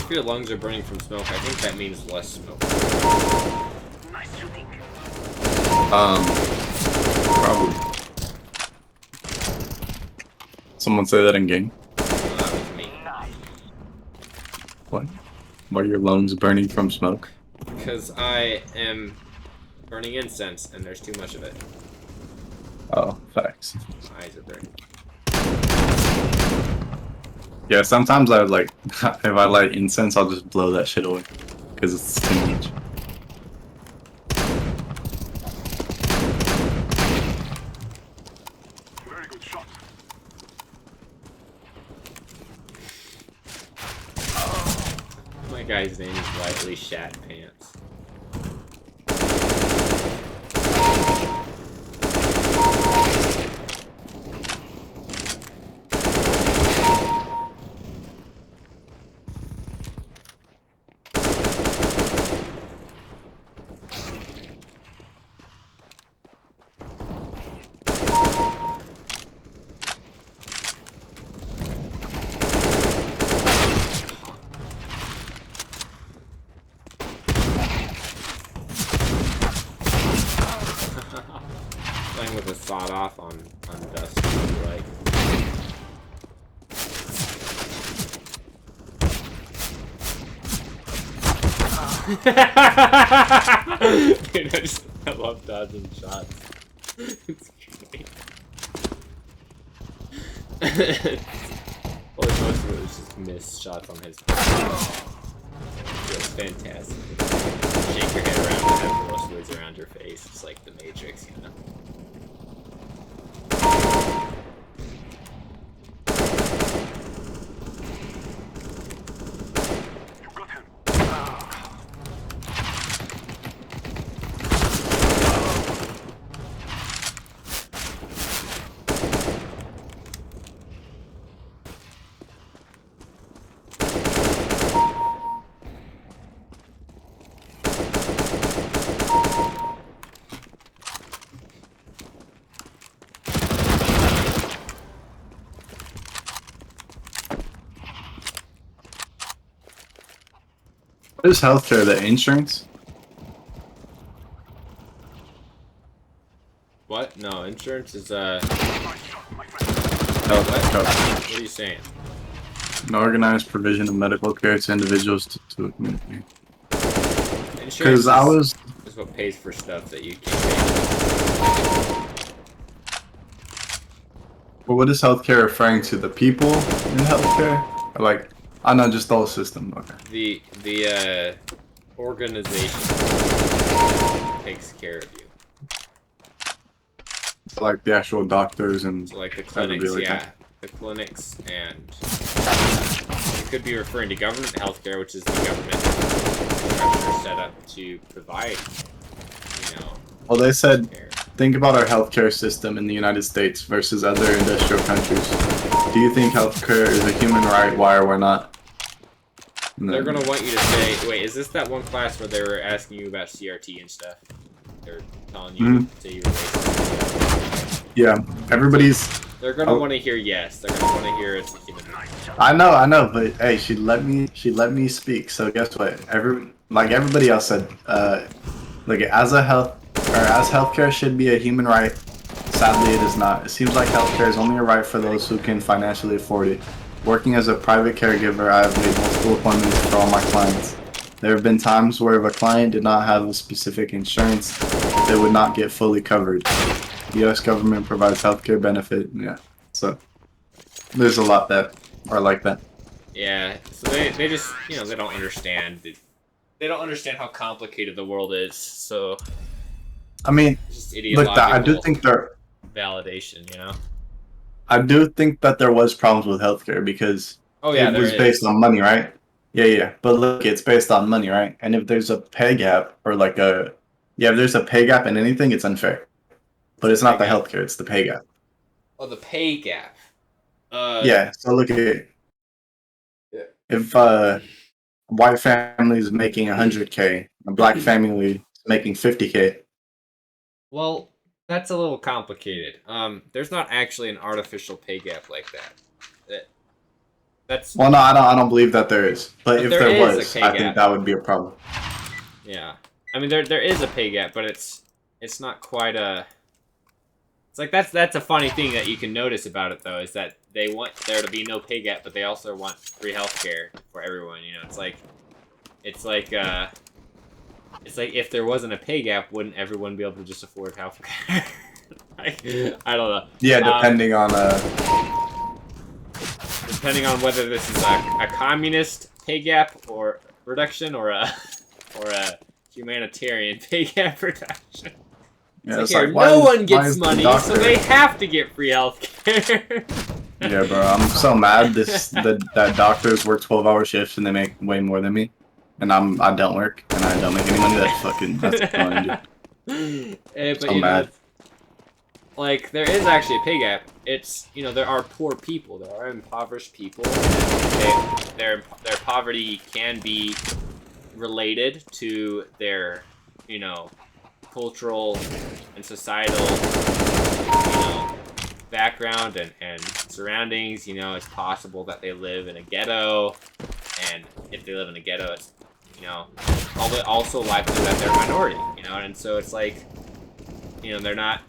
If your lungs are burning from smoke, I think that means less smoke.
Nice shooting.
Probably. Someone say that in game.
That was me.
What? Why are your lungs burning from smoke?
Because I am burning incense, and there's too much of it.
Oh, facts.
My eyes are burning.
Yeah, sometimes I would like, if I light incense, I'll just blow that shit away. Because it's too much.
Very good shot.
My guy's name is Lightly Shat Pants. Playing with a sawed off on dust, like. Dude, I love dodging shots. It's great. Well, most of it was just missed shots on his part. It was fantastic. Shake your head around and have the woods around your face. It's like the Matrix, you know?
You got him.
What is healthcare? The insurance?
What? No, insurance is,
Nice shot, my friend.
what are you saying?
An organized provision of medical care to individuals to community.
Insurance
Because I was...
is what pays for stuff that you can't pay.
Well, what is healthcare referring to? The people in healthcare? Or like, I know, just the whole system. Okay.
The organization takes care of you.
So like the actual doctors and...
So like the
That would be
clinics,
like
yeah.
that.
The clinics, and you could be referring to government healthcare, which is the government structure set up to provide, you know,
Well, they said,
care.
think about our healthcare system in the United States versus other industrial countries. Do you think healthcare is a human right? Why or why not? And
They're
then-
gonna want you to say, wait, is this that one class where they were asking you about CRT and stuff? They're telling you to say you were racist.
Yeah, everybody's...
They're gonna
Oh.
want to hear yes. They're gonna want to hear it's a human right.
I know, but hey, she let me speak. So guess what? Everybody else said, look, as healthcare should be a human right, sadly it is not. It seems like healthcare is only a right for those who can financially afford it. Working as a private caregiver, I have made multiple appointments for all my clients. There have been times where if a client did not have a specific insurance, they would not get fully covered. The U.S. government provides healthcare benefit. Yeah, so there's a lot that are like that.
Yeah, so they just, you know, they don't understand. They don't understand how complicated the world is, so
I mean,
it's just
look, I do
ideological
think
validation, you know?
I do think that there was problems with healthcare because
Oh yeah,
it
there
was
is.
based on money, right? Yeah. But look, it's based on money, right? And if there's a pay gap or like if there's a pay gap in anything, it's unfair. But it's not the
Pay gap.
healthcare; it's the pay gap.
Oh, the pay gap.
Yeah. So look at it.
Yeah.
If a white family is making 100K, a black family is making 50K.
Well, that's a little complicated. There's not actually an artificial pay gap like that. That's
Well, no, I don't believe that there is. But if
there
there
is a
was,
pay
I
gap.
think that would be a problem.
yeah. I mean, there is a pay gap, but it's not quite a. It's like that's a funny thing that you can notice about it though, is that they want there to be no pay gap, but they also want free healthcare for everyone. You know, it's like if there wasn't a pay gap, wouldn't everyone be able to just afford healthcare? I don't know.
Yeah, depending on
whether this is a communist pay gap or reduction or a humanitarian pay gap reduction.
Yeah,
It's like, no one gets
the
money, so
doctor-
they have to get free healthcare.
Yeah, bro, I'm so mad. That doctors work 12-hour shifts and they make way more than me, and I don't work and I don't make any money. That's annoying, dude.
But
So
you know,
mad.
like there is actually a pay gap. It's there are poor people, there are impoverished people. Their poverty can be related to their cultural and societal background and surroundings. It's possible that they live in a ghetto, and if they live in a ghetto, it's also likely that they're a minority. And so it's like they're not.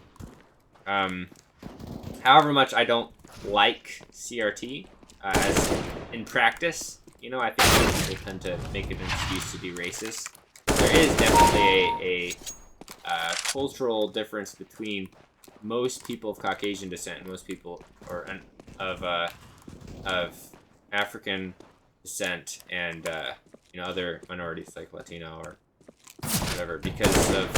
However much I don't like CRT as in practice, I think that people tend to make it an excuse to be racist. There is definitely a cultural difference between most people of Caucasian descent and most people of African descent and other minorities like Latino or whatever, because of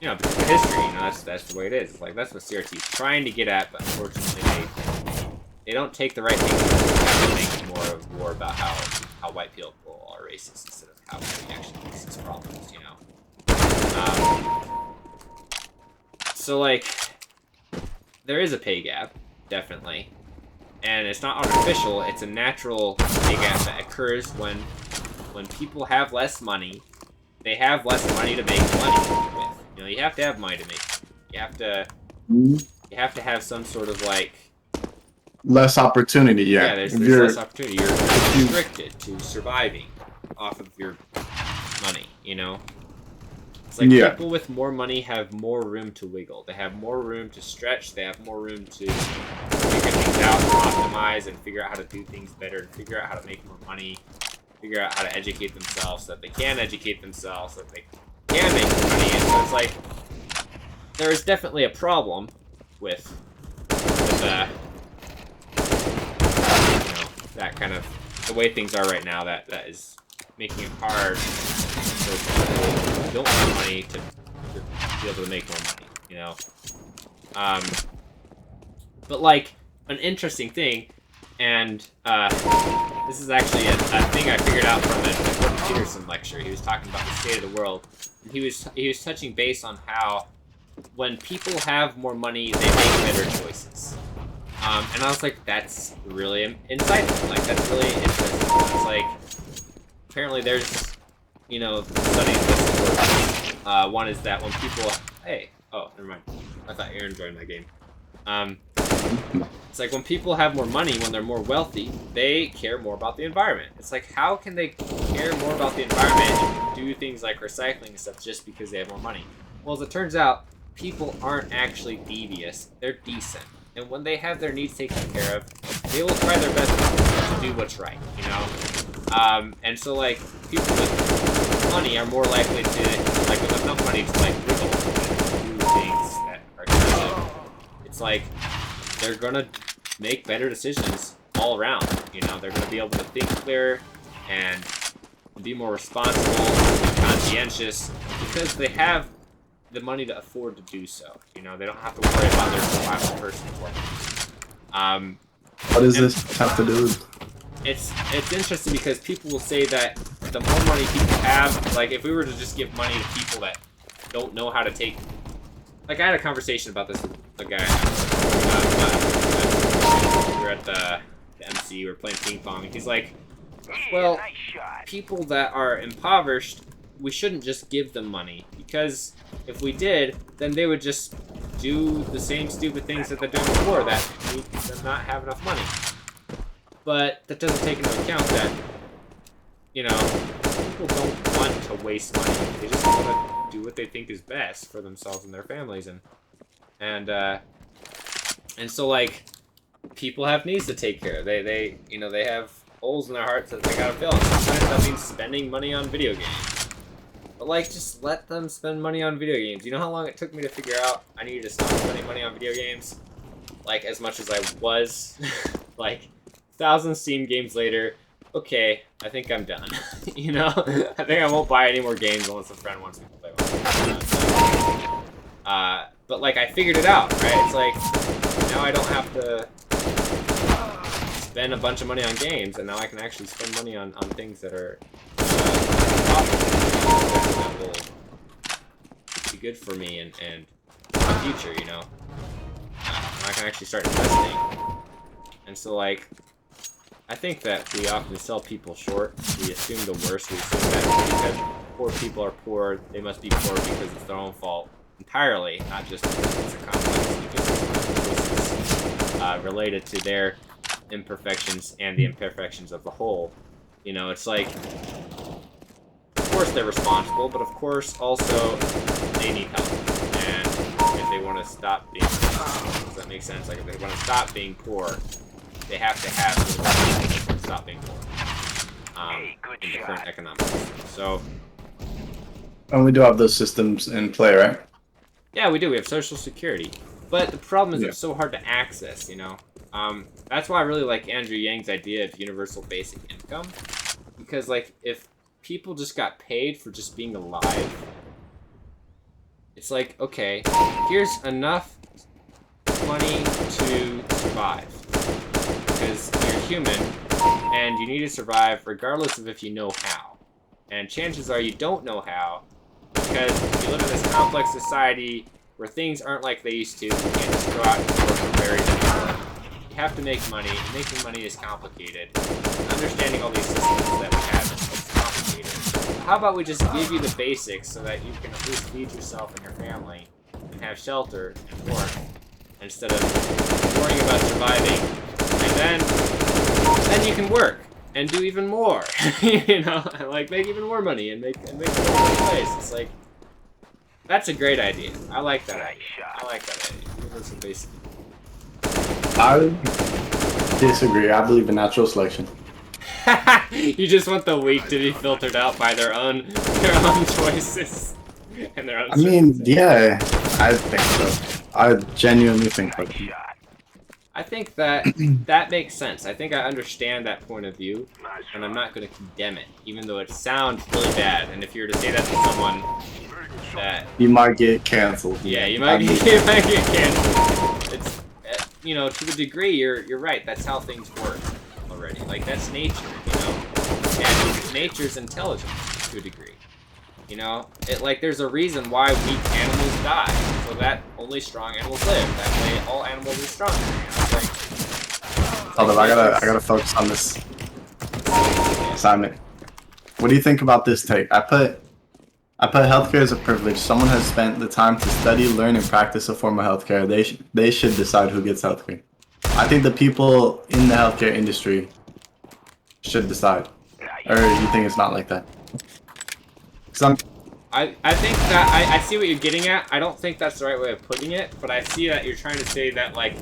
because of history. That's the way it is. It's like that's what CRT is trying to get at, but unfortunately they don't take the right things. They make more about how white people are racist instead of how we actually fix these problems. So like there is a pay gap, definitely, and it's not artificial. It's a natural pay gap that occurs when people have less money. They have less money to make money with. You have to have money to make money. You have to have some sort of like
less opportunity. Yeah,
there's less opportunity. You're restricted to surviving off of your money. It's like people with more money have more room to wiggle. They have more room to stretch. They have more room to figure things out, optimize, and figure out how to do things better, and figure out how to make more money, figure out how to educate themselves so that they can educate themselves, so that they can make more money. And so it's like there is definitely a problem with that kind of the way things are right now. That is making it hard for people who don't have money to be able to make more money. But like an interesting thing, and this is actually a thing I figured out from a Jordan Peterson lecture. He was talking about the state of the world, and he was touching base on how when people have more money, they make better choices. And I was like, that's really insightful. Like, that's really interesting. It's like, apparently there's, studies that support one is that when people... Hey. Oh, never mind. I thought Aaron joined my game. It's like when people have more money, when they're more wealthy, they care more about the environment. It's like, how can they care more about the environment and do things like recycling and stuff just because they have more money? Well, as it turns out, people aren't actually devious. They're decent. And when they have their needs taken care of, they will try their best to do what's right, and so, like, people with money are more likely to, like, with enough money to, like, wiggle and do things that are expensive. It's like, they're gonna make better decisions all around, They're gonna be able to think clearer and be more responsible, conscientious, because they have the money to afford to do so. They don't have to worry about their survival first and foremost.
What does this have to do with?
It's interesting because people will say that the more money people have, like if we were to just give money to people that don't know how to take, like I had a conversation about this with a guy. We were at the MC, we were playing ping pong, and he's like, well, people that are impoverished, we shouldn't just give them money, because if we did, then they would just do the same stupid things that they're doing before that make them not have enough money. But that doesn't take into account that, you know, people don't want to waste money. They just want to do what they think is best for themselves and their families, and so like people have needs to take care of. They you know, they have holes in their hearts that they gotta fill. And sometimes that means spending money on video games. But like, just let them spend money on video games. You know how long it took me to figure out I needed to stop spending money on video games? Like, as much as I was. Like, 1,000 Steam games later, okay, I think I'm done. You know? I think I won't buy any more games unless a friend wants me to play one. But like, I figured it out, right? It's like, now I don't have to spend a bunch of money on games, and now I can actually spend money on things that are that will be good for me and in the future, you know? I can actually start investing. And so, like, I think that we often sell people short. We assume the worst. We assume that because poor people are poor, they must be poor because it's their own fault entirely, not just because it's a complex ecosystem related to their imperfections and the imperfections of the whole. You know, it's like, of course they're responsible, but of course also they need help. And if they want to stop being, does that make sense? Like, if they want to stop being poor, they have to have to stop being poor in the current economic system. So,
and we do have those systems in play, right?
Yeah, we do. We have Social Security. But the problem is it's so hard to access, you know? That's why I really like Andrew Yang's idea of universal basic income. Because, like, if people just got paid for just being alive, it's like, okay, here's enough money to survive. Because you're human, and you need to survive regardless of if you know how. And chances are you don't know how, because you live in this complex society where things aren't like they used to. You can't just go out and work for berries anymore. You have to make money, and making money is complicated. Understanding all these systems that we have is complicated. How about we just give you the basics so that you can at least feed yourself and your family, and have shelter and work, instead of worrying about surviving. And then you can work and do even more, you know, and like make even more money and make a better place. It's like, that's a great idea. I like that idea. I like that idea. Universal basic.
I disagree. I believe in natural selection.
You just want the weak to be filtered out by their own choices and their own.
I mean, yeah, I think so. I genuinely think so.
I think that that makes sense. I think I understand that point of view, and I'm not going to condemn it, even though it sounds really bad. And if you were to say that to someone, that
you might get canceled.
Yeah, you might get canceled. It's you know, to a degree, you're right. That's how things work already. Like, that's nature, you know, and nature's intelligent to a degree. You know, there's a reason why weak animals die, so that only strong animals live. That way, all animals are stronger. You know?
Hold on, I gotta focus on this assignment. What do you think about this take? I put healthcare as a privilege. Someone has spent the time to study, learn, and practice a form of healthcare. They should decide who gets healthcare. I think the people in the healthcare industry should decide. Or you think it's not like that?
I think that I see what you're getting at. I don't think that's the right way of putting it, but I see that you're trying to say that, like,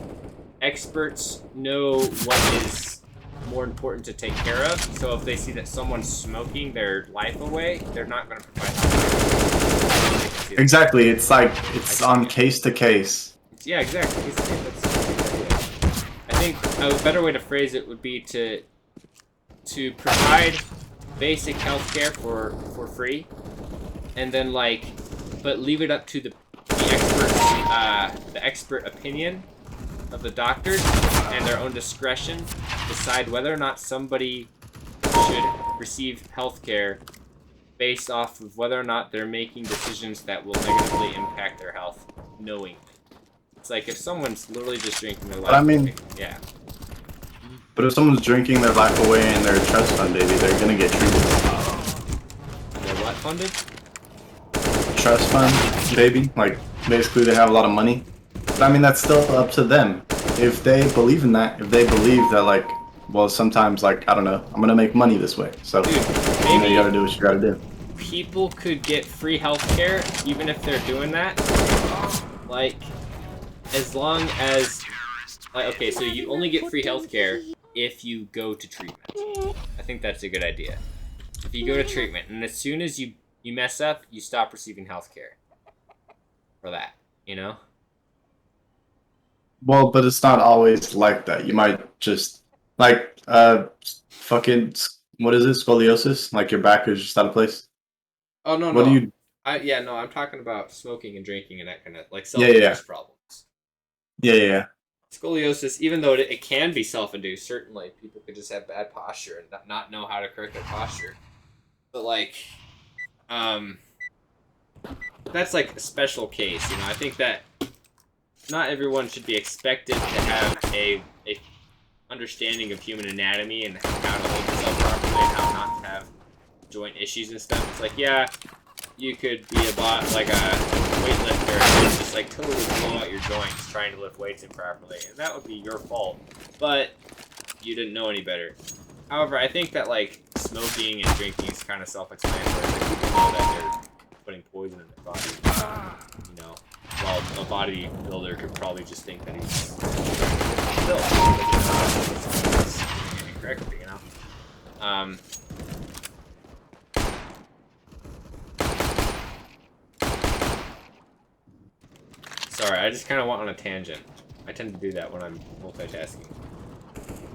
experts know what is more important to take care of. So if they see that someone's smoking their life away, they're not going to provide healthcare.
Exactly. It's like, it's on case to case.
Yeah, exactly. I think a better way to phrase it would be to provide basic healthcare for free, and then, like, but leave it up to the expert opinion of the doctors and their own discretion decide whether or not somebody should receive healthcare based off of whether or not they're making decisions that will negatively impact their health knowingly. It's like if someone's literally just drinking their life away. Yeah.
But if someone's drinking their life away in their trust fund, baby, they're gonna get treated.
They're what funded?
Trust fund, baby. Like, basically they have a lot of money. But I mean, that's still up to them. If they believe in that, if they believe that, like, well, sometimes like I don't know, I'm gonna make money this way. So
Dude,
you know,
maybe
you gotta do what you gotta do.
people could get free healthcare even if they're doing that. Like, as long as, like, okay, so you only get free healthcare if you go to treatment. I think that's a good idea. If you go to treatment, and as soon as you mess up, you stop receiving healthcare for that. You know?
Well, but it's not always like that. You might just like fucking what is it? Scoliosis? Like your back is just out of place.
Oh no
What do
no.
you?
Yeah, no, I'm talking about smoking and drinking and that kind of like
Yeah, yeah, yeah.
self-induced problems.
Yeah, yeah, yeah.
Scoliosis, even though it can be self-induced, certainly people could just have bad posture and not know how to correct their posture. But like, that's like a special case, you know. I think that not everyone should be expected to have a understanding of human anatomy and how to hold yourself properly and how not to have joint issues and stuff. It's like, yeah, you could be like a weightlifter and just like totally blow out your joints trying to lift weights improperly, and that would be your fault. But you didn't know any better. However, I think that like smoking and drinking is kind of self-explanatory. Like, people know that they're putting poison in their body. You know, while a bodybuilder could probably just think that he's built. Incorrectly, you know. Sorry, I just kind of went on a tangent. I tend to do that when I'm multitasking.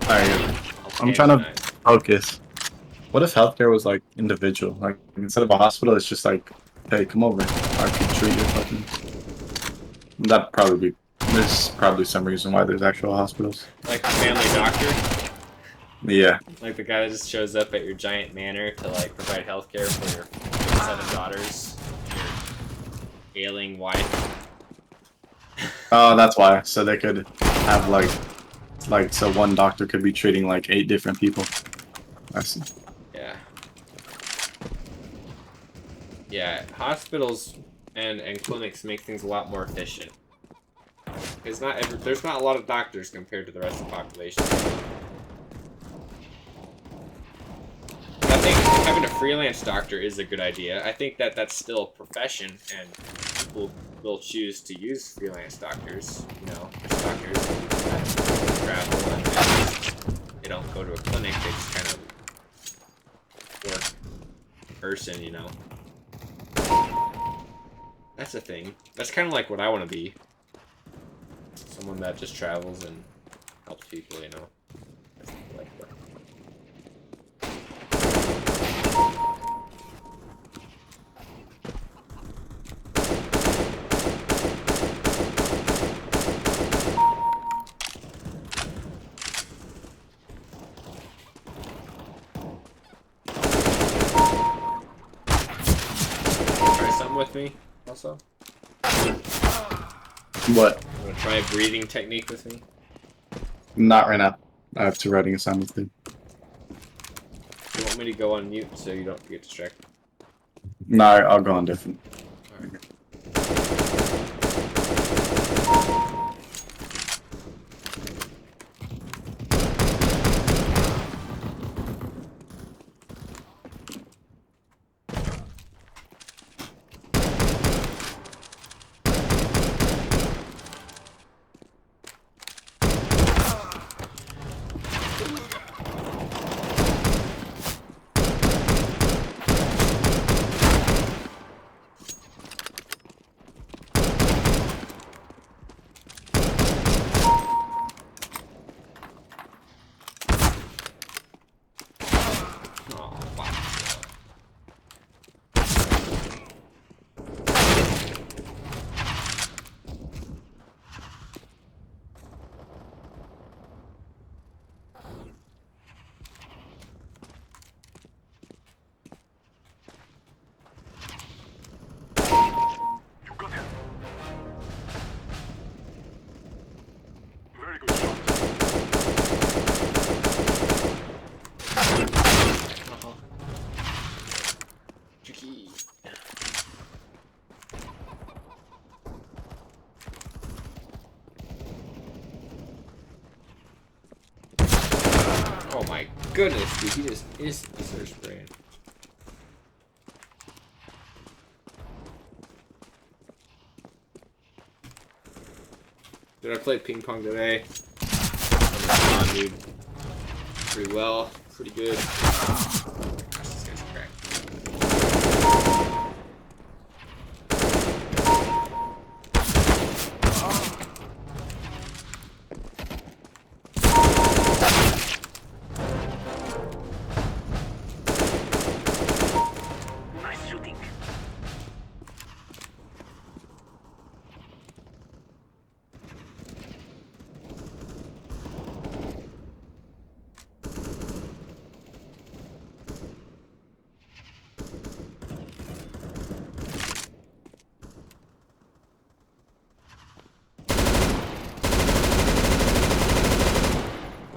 Alright, I'm trying to focus. What if healthcare was like individual? Like instead of a hospital, it's just like, hey, come over. I can treat you. Fucking. That'd probably be. There's probably some reason why there's actual hospitals.
Like a family doctor?
Yeah.
Like the guy that just shows up at your giant manor to like provide healthcare for your 7 daughters, your ailing wife.
Oh, that's why. So they could have like so one doctor could be treating like 8 different people. I see.
Yeah. Yeah, hospitals and clinics make things a lot more efficient. Because there's not a lot of doctors compared to the rest of the population. I think having a freelance doctor is a good idea. I think that that's still a profession, and people will choose to use freelance doctors. You know, there's doctors that travel and they don't go to a clinic. They just kind of work in person, you know. That's a thing. That's kind of like what I want to be. Someone that just travels and helps people, you know. That's like what. Try something with me, also.
What?
Want to try a breathing technique with me?
Not right now. I have 2 writing assignments due.
You want me to go on mute so you don't get distracted?
No, I'll go on different.
Alright. Oh my goodness, dude. He just instantly started spraying. Dude, I played ping pong today. Oh, dude. Pretty well. Pretty good. Gosh, this guy's cracked.
Nice shooting.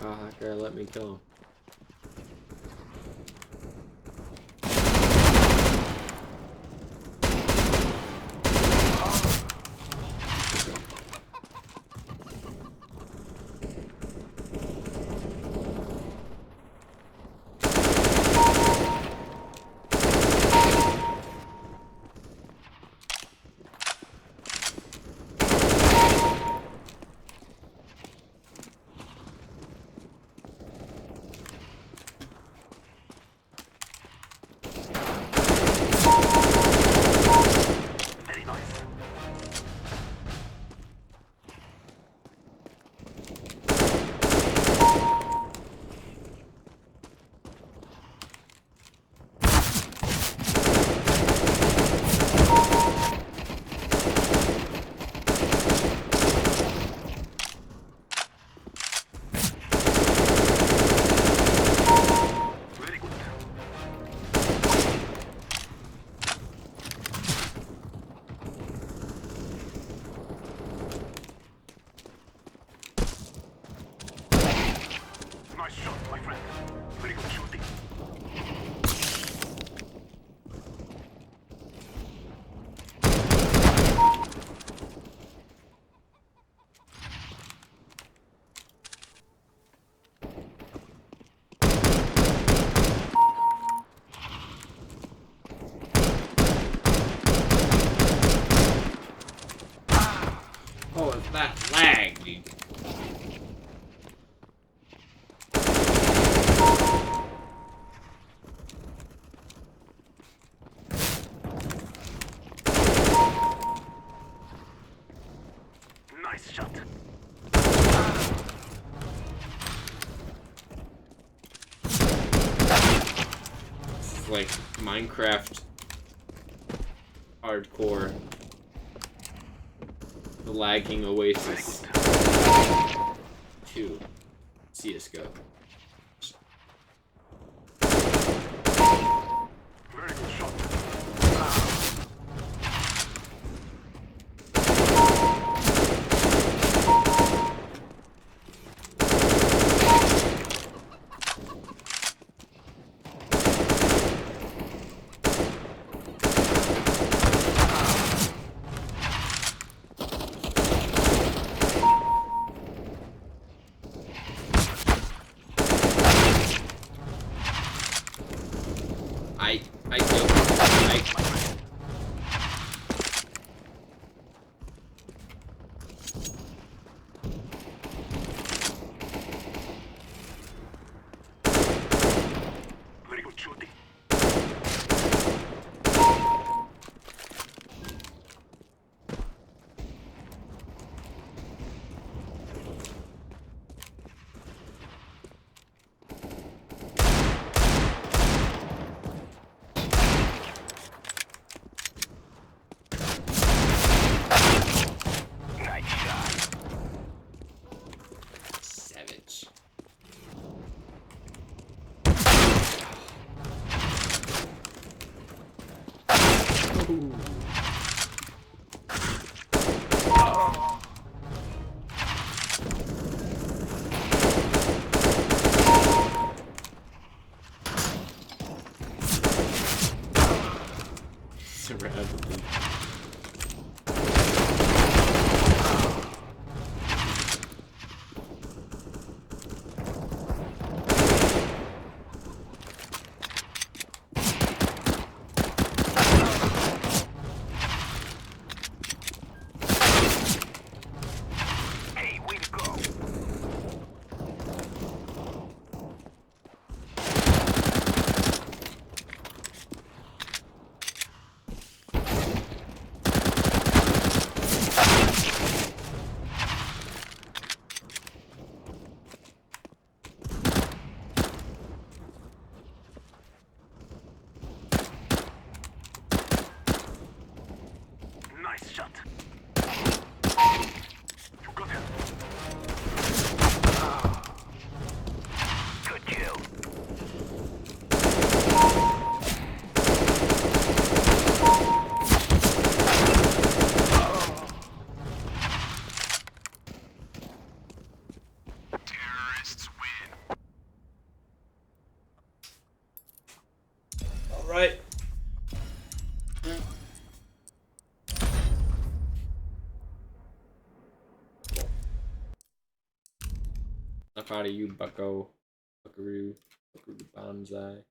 Oh, that guy let me kill him.
Very nice. Very good.
Nice shot, my friend. Very good shooting.
Oh, it's that lag, dude.
Nice shot.
This is like Minecraft hardcore. The lagging oasis. 2. CSGO.
Very good shot. Nice shot. You got him.
Good kill.
Terrorists win.
All right. Fuck out of you, bucko. Buckaroo. Buckaroo banzai.